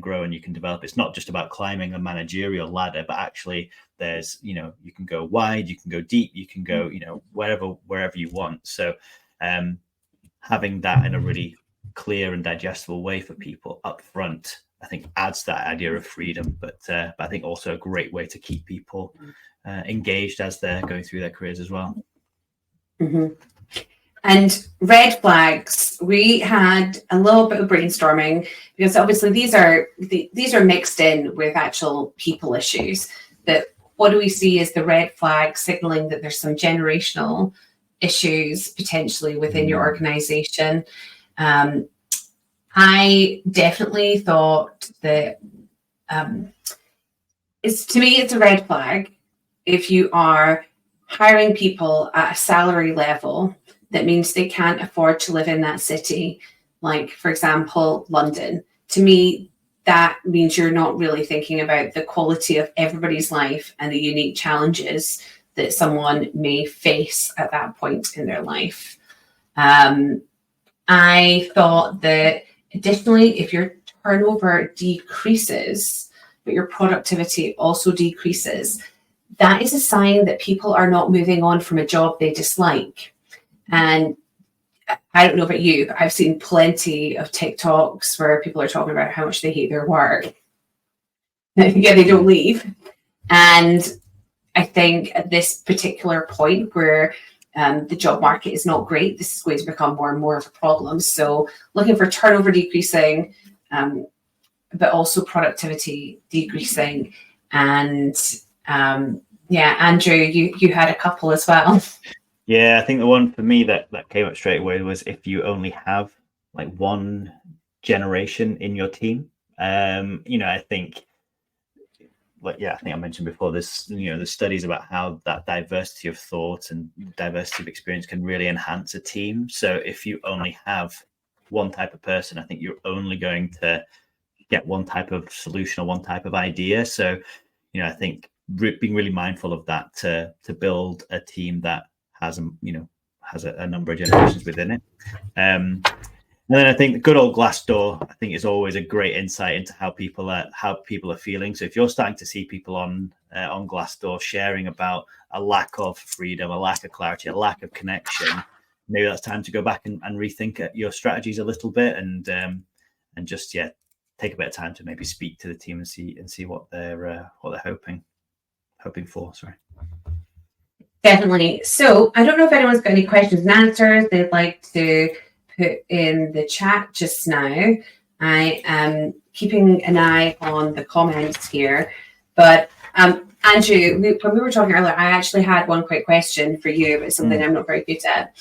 grow and you can develop. It's not just about climbing a managerial ladder, but actually there's, you can go wide, you can go deep, you can go, wherever you want. So having that in a really clear and digestible way for people up front I think adds that idea of freedom, but I think also a great way to keep people engaged as they're going through their careers as well. Mm-hmm. And red flags, we had a little bit of brainstorming, because obviously these are mixed in with actual people issues. That what do we see as the red flag signaling that there's some generational issues potentially within your organization? I definitely thought that it's a red flag if you are hiring people at a salary level that means they can't afford to live in that city. Like, for example, London. To me, that means you're not really thinking about the quality of everybody's life and the unique challenges that someone may face at that point in their life. I thought that additionally, if your turnover decreases, but your productivity also decreases, that is a sign that people are not moving on from a job they dislike. And I don't know about you, but I've seen plenty of TikToks where people are talking about how much they hate their work. Yeah, they don't leave. And I think at this particular point where the job market is not great, this is going to become more and more of a problem. So looking for turnover decreasing, but also productivity decreasing. And Andrew, you had a couple as well. Yeah, I think the one for me that came up straight away was if you only have like one generation in your team. I think I think I mentioned before, there's studies about how that diversity of thought and diversity of experience can really enhance a team. So if you only have one type of person, I think you're only going to get one type of solution or one type of idea. So, I think being really mindful of that to build a team that has a number of generations within it. And then I think the good old Glassdoor, I think, is always a great insight into how people are feeling. So if you're starting to see people on Glassdoor sharing about a lack of freedom, a lack of clarity, a lack of connection, maybe that's time to go back and rethink your strategies a little bit, and just take a bit of time to maybe speak to the team and see what they're hoping for. Sorry. Definitely. So I don't know if anyone's got any questions and answers they'd like to put in the chat just now. I am keeping an eye on the comments here. But Andrew, when we were talking earlier, I actually had one quick question for you about something I'm not very good at.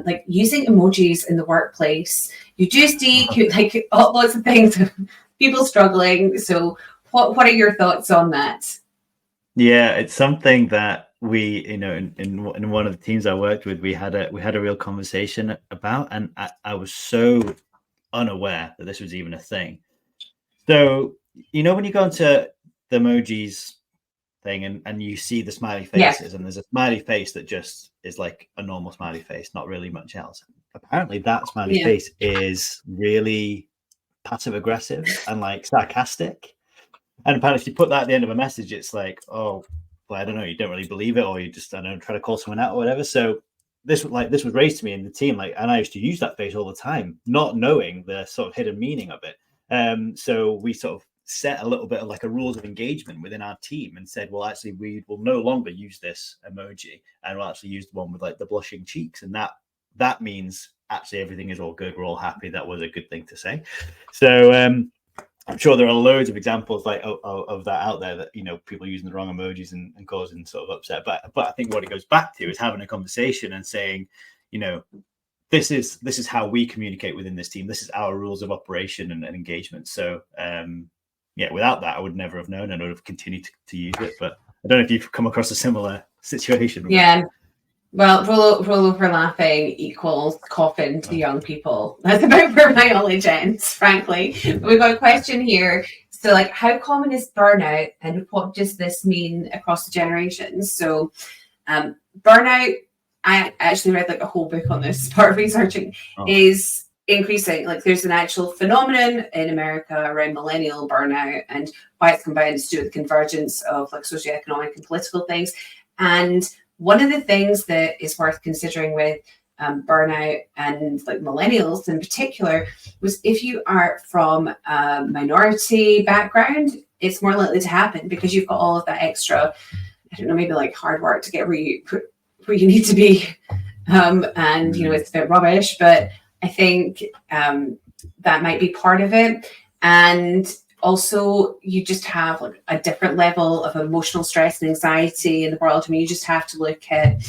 Like using emojis in the workplace. You do see lots of things, people struggling. So what are your thoughts on that? Yeah, it's something that we, in one of the teams I worked with, we had a real conversation about, and I was so unaware that this was even a thing. So, when you go into the emojis thing and you see the smiley faces, and there's a smiley face that just is like a normal smiley face, not really much else. Apparently that smiley face is really passive aggressive and like sarcastic. And apparently if you put that at the end of a message, it's like, oh, well, I don't know, you don't really believe it, or you just, I don't know, try to call someone out or whatever. So this was raised to me in the team, and I used to use that face all the time, not knowing the sort of hidden meaning of it. So we sort of set a little bit of like a rules of engagement within our team and said, well, actually, we will no longer use this emoji, and we'll actually use the one with like the blushing cheeks. And that means actually everything is all good. We're all happy. That was a good thing to say. So I'm sure there are loads of examples like of that out there, that people using the wrong emojis and causing sort of upset. But I think what it goes back to is having a conversation and saying, this is how we communicate within this team. This is our rules of operation and engagement. So without that, I would never have known, and I would have continued to use it. But I don't know if you've come across a similar situation. Yeah. Well, roll over laughing equals coffin to young people. That's about where my knowledge ends, frankly. But we've got a question here. So, like, how common is burnout, and what does this mean across the generations? So, burnout, I actually read like a whole book on this, part of researching, is increasing. Like, there's an actual phenomenon in America around millennial burnout, and why it's combined is to do with convergence of like socioeconomic and political things. And one of the things that is worth considering with burnout, and like millennials in particular, was if you are from a minority background, it's more likely to happen because you've got all of that extra, I don't know, maybe like hard work to get where you need to be. And, you know, it's a bit rubbish, but I think that might be part of it. And also, you just have like a different level of emotional stress and anxiety in the world. I mean, you just have to look at,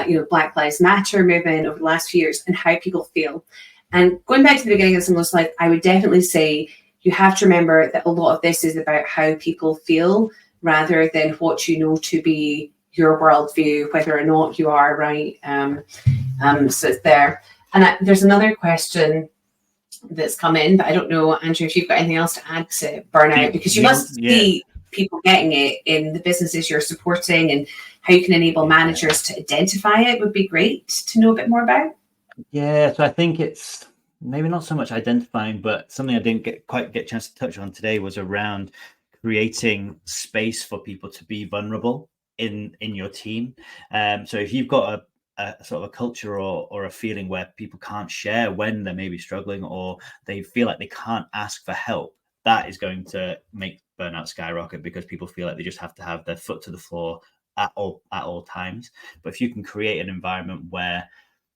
you know, Black Lives Matter movement over the last few years and how people feel. And going back to the beginning of some of those slides, I would definitely say you have to remember that a lot of this is about how people feel rather than what you know to be your worldview, whether or not you are right. So it's there. And there's another question that's come in, but I don't know, Andrew, if you've got anything else to add to burnout, because you must see people getting it in the businesses you're supporting, and how you can enable managers to identify it would be great to know a bit more about. Yeah, so I think it's maybe not so much identifying, but something I didn't quite get a chance to touch on today was around creating space for people to be vulnerable in your team. So if you've got a sort of a culture or a feeling where people can't share when they may be struggling, or they feel like they can't ask for help, that is going to make burnout skyrocket, because people feel like they just have to have their foot to the floor at all times. But if you can create an environment where,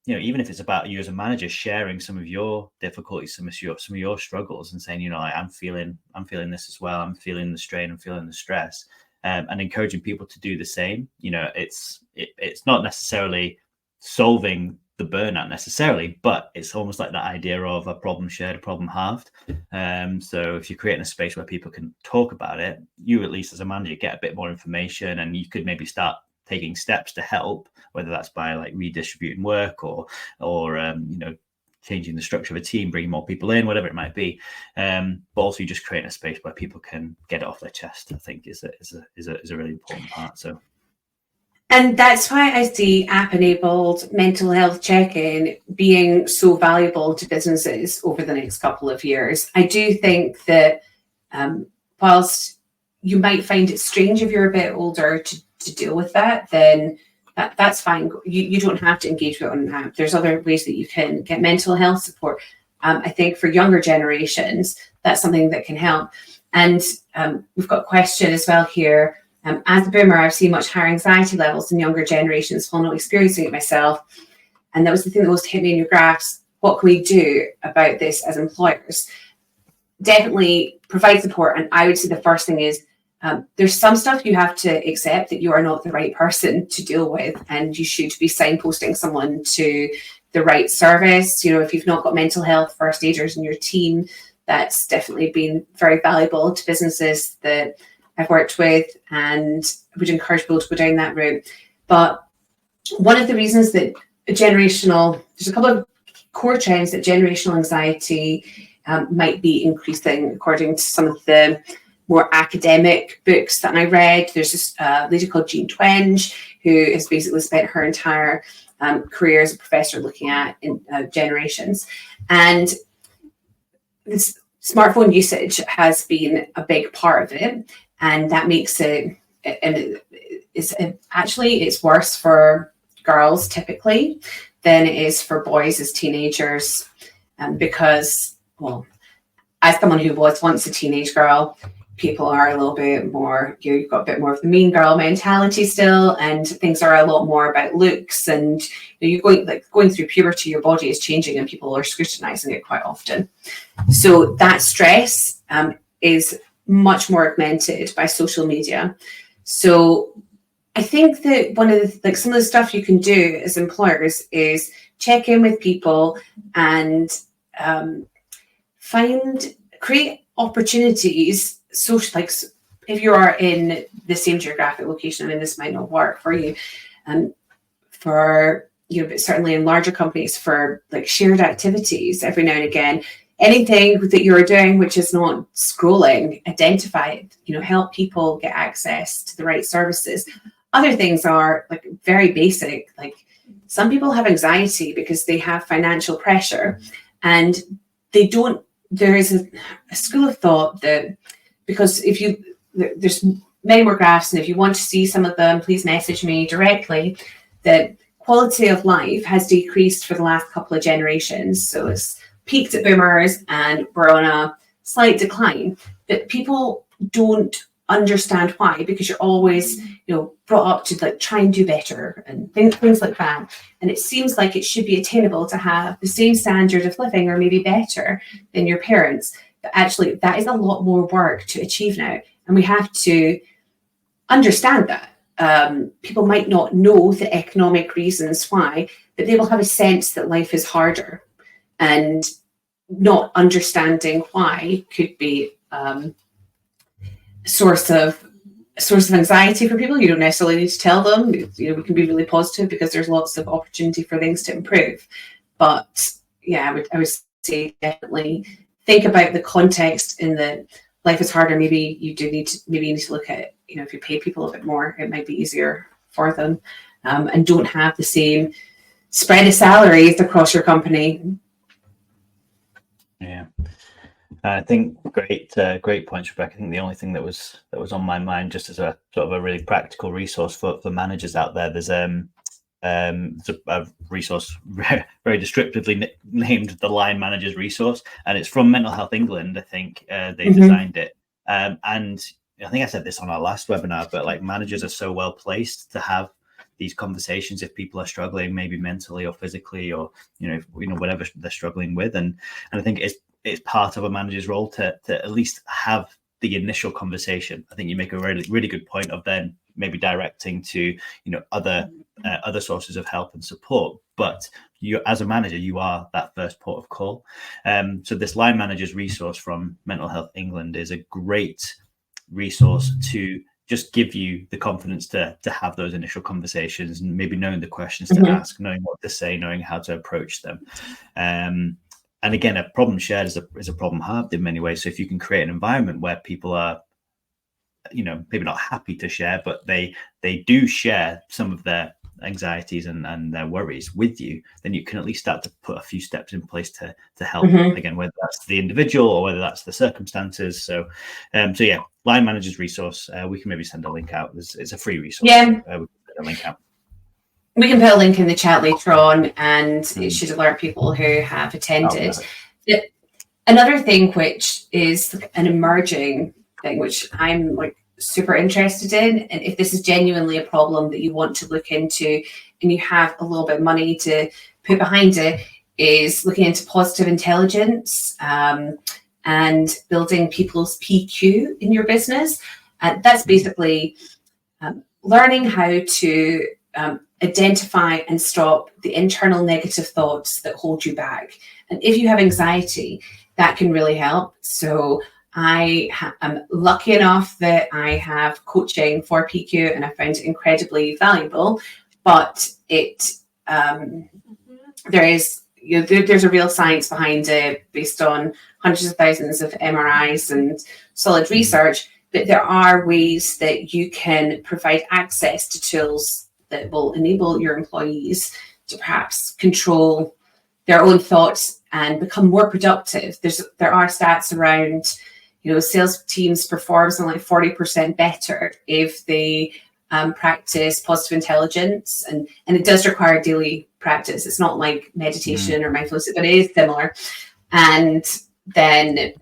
you know, even if it's about you as a manager sharing some of your difficulties, some of your struggles, and saying, you know, I'm feeling this as well, I'm feeling the strain, I'm feeling the stress, and encouraging people to do the same. You know, it's not necessarily solving the burnout necessarily, but it's almost like that idea of a problem shared, a problem halved. So if you're creating a space where people can talk about it, you at least as a manager get a bit more information, and you could maybe start taking steps to help, whether that's by like redistributing work or you know, changing the structure of a team, bringing more people in, whatever it might be. But also just creating a space where people can get it off their chest, I think is a really important part. So. And that's why I see app-enabled mental health check-in being so valuable to businesses over the next couple of years. I do think that whilst you might find it strange if you're a bit older to deal with that, then that's fine. You don't have to engage with it on an app. There's other ways that you can get mental health support. I think for younger generations, that's something that can help. And we've got a question as well here. As a boomer, I've seen much higher anxiety levels in younger generations while not experiencing it myself. And that was the thing that most hit me in your graphs. What can we do about this as employers? Definitely provide support. And I would say the first thing is there's some stuff you have to accept that you are not the right person to deal with, and you should be signposting someone to the right service. You know, if you've not got mental health first aiders in your team, that's definitely been very valuable to businesses that I've worked with, and would encourage people to go down that route. But one of the reasons that there's a couple of core trends that generational anxiety might be increasing, according to some of the more academic books that I read. There's this lady called Jean Twenge, who has basically spent her entire career as a professor looking at generations. And this smartphone usage has been a big part of it. And that makes it, and it's worse for girls typically than it is for boys as teenagers, because, well, as someone who was once a teenage girl, people are a little bit more, you've got a bit more of the mean girl mentality still, and things are a lot more about looks, and you're going through puberty, your body is changing, and people are scrutinizing it quite often. So that stress is much more augmented by social media. So I think that one of the, some of the stuff you can do as employers is check in with people and create opportunities. So if you are in the same geographic location, I mean, this might not work for you, but certainly in larger companies, for like shared activities every now and again. Anything that you're doing which is not scrolling, identify it, help people get access to the right services. Other things are like very basic, like some people have anxiety because they have financial pressure, and there is a school of thought that, because there's many more graphs, and if you want to see some of them, please message me directly, that quality of life has decreased for the last couple of generations. So it's peaked at boomers and we're on a slight decline. But people don't understand why, because you're always, brought up to like try and do better and things like that. And it seems like it should be attainable to have the same standard of living or maybe better than your parents. But actually, that is a lot more work to achieve now. And we have to understand that. People might not know the economic reasons why, but they will have a sense that life is harder, and not understanding why could be source of anxiety for people. You don't necessarily need to tell them. We can be really positive because there's lots of opportunity for things to improve. But yeah, I would say definitely think about the context in the life is harder. Maybe you need to look at, if you pay people a bit more, it might be easier for them, and don't have the same spread of salaries across your company. Yeah, I think great points, Rebecca. I think the only thing that was on my mind, just as a sort of a really practical resource for managers out there, there's a resource very descriptively named the Line Managers Resource, and it's from Mental Health England. I think they designed it, and I think I said this on our last webinar, but like managers are so well placed to have these conversations if people are struggling, maybe mentally or physically, or whatever they're struggling with, and I think it's part of a manager's role to at least have the initial conversation. I think you make a really, really good point of then maybe directing to other sources of help and support, but you as a manager, you are that first port of call. So this Line Managers Resource from Mental Health England is a great resource to just give you the confidence to have those initial conversations, and maybe knowing the questions to ask, knowing what to say, knowing how to approach them. And again, a problem shared is a problem halved in many ways. So if you can create an environment where people are, maybe not happy to share, but they do share some of their anxieties and their worries with you, then you can at least start to put a few steps in place to help again, whether that's the individual or whether that's the circumstances. So yeah, Line Managers Resource, we can maybe send a link out. It's a free resource. Yeah, so, we can put a link out. We can put a link in the chat later on, and it should alert people who have attended. Another thing which is an emerging thing, which I'm super interested in, and if this is genuinely a problem that you want to look into and you have a little bit of money to put behind it, is looking into positive intelligence and building people's PQ in your business. That's basically learning how to identify and stop the internal negative thoughts that hold you back. And if you have anxiety, that can really help. So I am lucky enough that I have coaching for PQ, and I found it incredibly valuable. But there's a real science behind it, based on hundreds of thousands of MRIs and solid research. But there are ways that you can provide access to tools that will enable your employees to perhaps control their own thoughts and become more productive. There are stats around, sales teams perform something like 40% better if they practice positive intelligence, and it does require daily practice. It's not like meditation or mindfulness, but it is similar. And then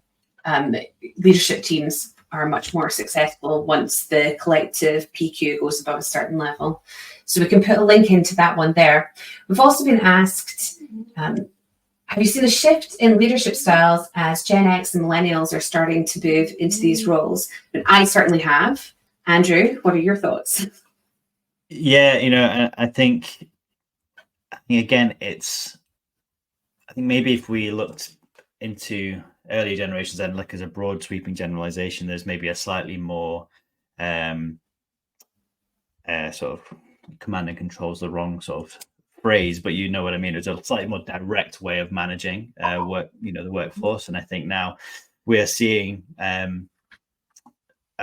leadership teams are much more successful once the collective PQ goes above a certain level. So we can put a link into that one there. We've also been asked, have you seen a shift in leadership styles as Gen X and millennials are starting to move into these roles? And I certainly have. Andrew, what are your thoughts? Yeah, I think again, I think maybe if we looked into earlier generations and as a broad sweeping generalization, there's maybe a slightly more sort of command and control is the wrong sort of phrase, but you know what I mean. It's a slightly more direct way of managing the workforce. And I think now we're seeing a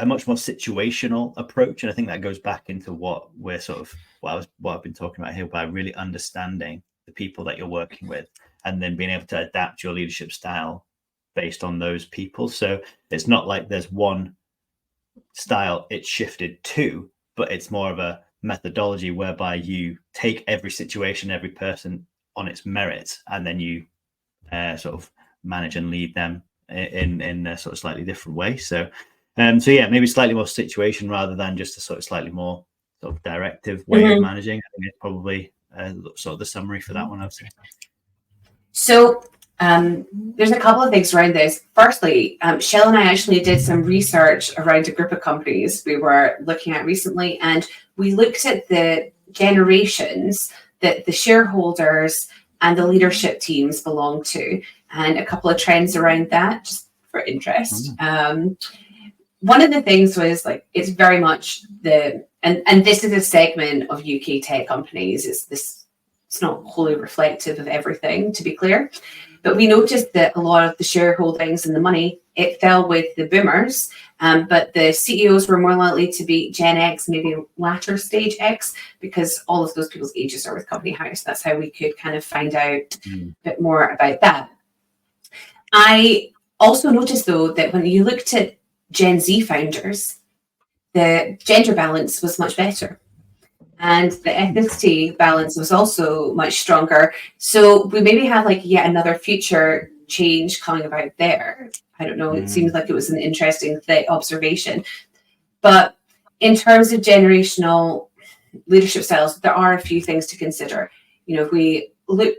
much more situational approach. And I think that goes back into what I've been talking about here, by really understanding the people that you're working with, and then being able to adapt your leadership style based on those people. So it's not like there's one style it's shifted to, but it's more of methodology whereby you take every situation, every person on its merits, and then you sort of manage and lead them in a sort of slightly different way. So yeah, maybe slightly more situation rather than just a sort of slightly more sort of directive way of managing. I think it's probably sort of the summary for that one, I'd say. So there's a couple of things around this. Firstly, Shell and I actually did some research around a group of companies we were looking at recently, and we looked at the generations that the shareholders and the leadership teams belong to, and a couple of trends around that, just for interest. One of the things was like, it's very much and this is a segment of UK tech companies. It's not wholly reflective of everything, to be clear. But we noticed that a lot of the shareholdings and the money, it fell with the boomers, but the CEOs were more likely to be Gen X, maybe latter stage X, because all of those people's ages are with Company House. That's how we could kind of find out a bit more about that. I also noticed, though, that when you looked at Gen Z founders, the gender balance was much better. And the ethnicity balance was also much stronger. So we maybe have like yet another future change coming about there. I don't know. It seems like it was an interesting observation. But in terms of generational leadership styles, there are a few things to consider. You know, if we look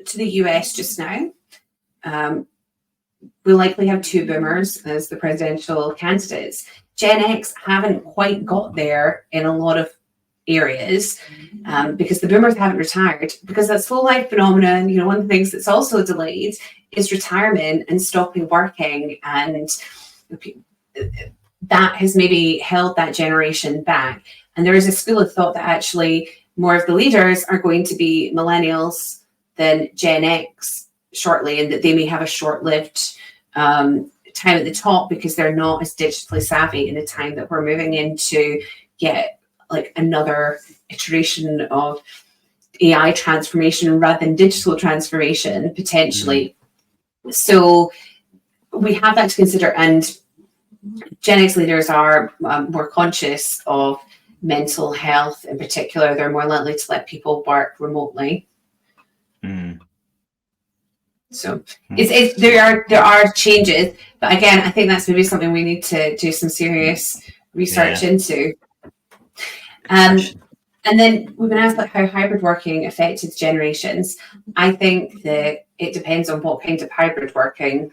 to the US just now, we'll likely have 2 boomers as the presidential candidates. Gen X haven't quite got there in a lot of areas because the boomers haven't retired, because that slow life phenomenon, you know, one of the things that's also delayed is retirement and stopping working, and that has maybe held that generation back. And there is a school of thought that actually more of the leaders are going to be millennials than Gen X shortly, and that they may have a short-lived time at the top because they're not as digitally savvy in the time that we're moving into like another iteration of AI transformation rather than digital transformation, potentially. So we have that to consider. And Gen X leaders are more conscious of mental health in particular. They're more likely to let people work remotely. So there are changes. But again, I think that's maybe something we need to do some serious research into. And then we've been asked about how hybrid working affected generations. I think that it depends on what kind of hybrid working,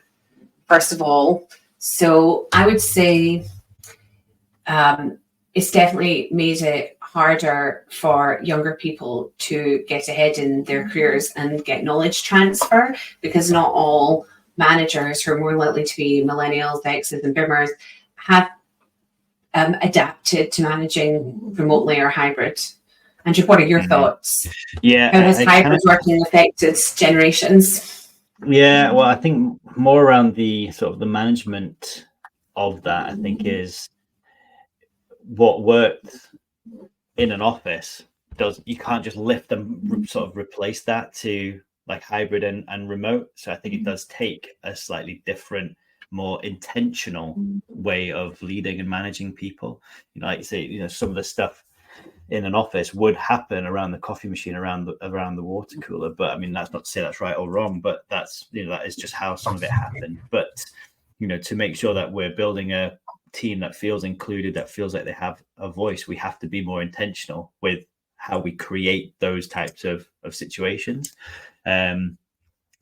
first of all. So I would say it's definitely made it harder for younger people to get ahead in their careers and get knowledge transfer, because not all managers who are more likely to be millennials, X's and boomers have adapted to managing remotely or hybrid. Andrew, what are your thoughts? Yeah. How has hybrid working affected generations? Yeah, well, I think more around the sort of the management of that, I think, is what worked in an office you can't just lift and sort of replace that to like hybrid and remote. So I think it does take a slightly different, more intentional way of leading and managing people. You know, like you say, you know, some of the stuff in an office would happen around the coffee machine, around the water cooler. But I mean, that's not to say that's right or wrong, but that's, you know, that is just how some of it happened. But, you know, to make sure that we're building a team that feels included, that feels like they have a voice, we have to be more intentional with how we create those types of situations.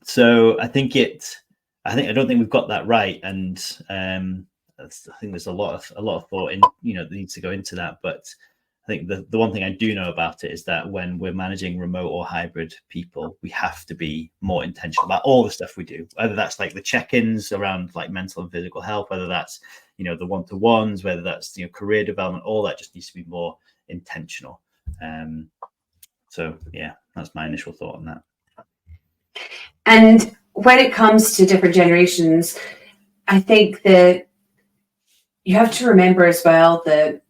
So I don't think we've got that right, and I think there's a lot of thought in, you know, that needs to go into that. But I think the one thing I do know about it is that when we're managing remote or hybrid people, we have to be more intentional about all the stuff we do, whether that's like the check-ins around like mental and physical health, whether that's, you know, the one-to-ones, whether that's, you know, career development, all that just needs to be more intentional. So yeah, that's my initial thought on that. And when it comes to different generations, I think that you have to remember as well that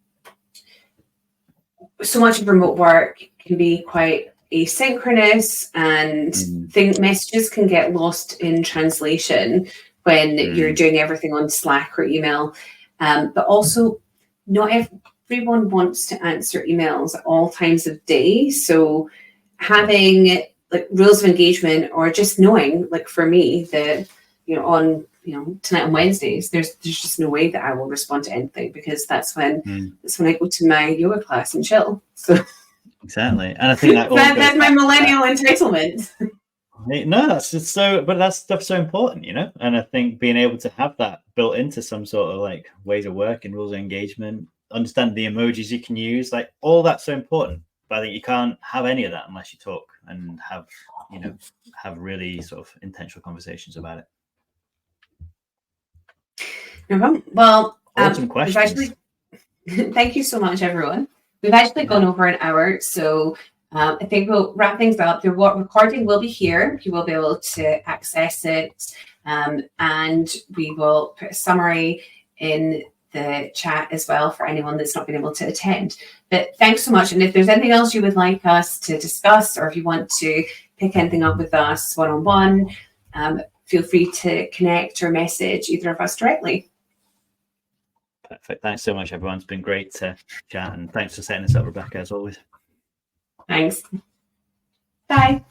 so much of remote work can be quite asynchronous, and messages can get lost in translation when you're doing everything on Slack or email. But also, not everyone wants to answer emails at all times of day. So having like rules of engagement, or just knowing, like for me, that on tonight on Wednesdays, there's just no way that I will respond to anything, because that's when I go to my yoga class and chill. So exactly, and I think that's my millennial entitlement. No, that's just so, but that's stuff's so important, and I think being able to have that built into some sort of like ways of working, rules of engagement, understand the emojis you can use, like all that's so important. But I think you can't have any of that unless you talk and have really sort of intentional conversations about it. No problem. Well, awesome questions. Thank you so much, everyone. We've actually gone over an hour, so I think we'll wrap things up. The recording will be here. You will be able to access it, and we will put a summary in the chat as well for anyone that's not been able to attend. But thanks so much. And if there's anything else you would like us to discuss, or if you want to pick anything up with us one-on-one, feel free to connect or message either of us directly. Perfect. Thanks so much, everyone. It's been great to chat, and thanks for setting this up, Rebecca, as always. Thanks. Bye.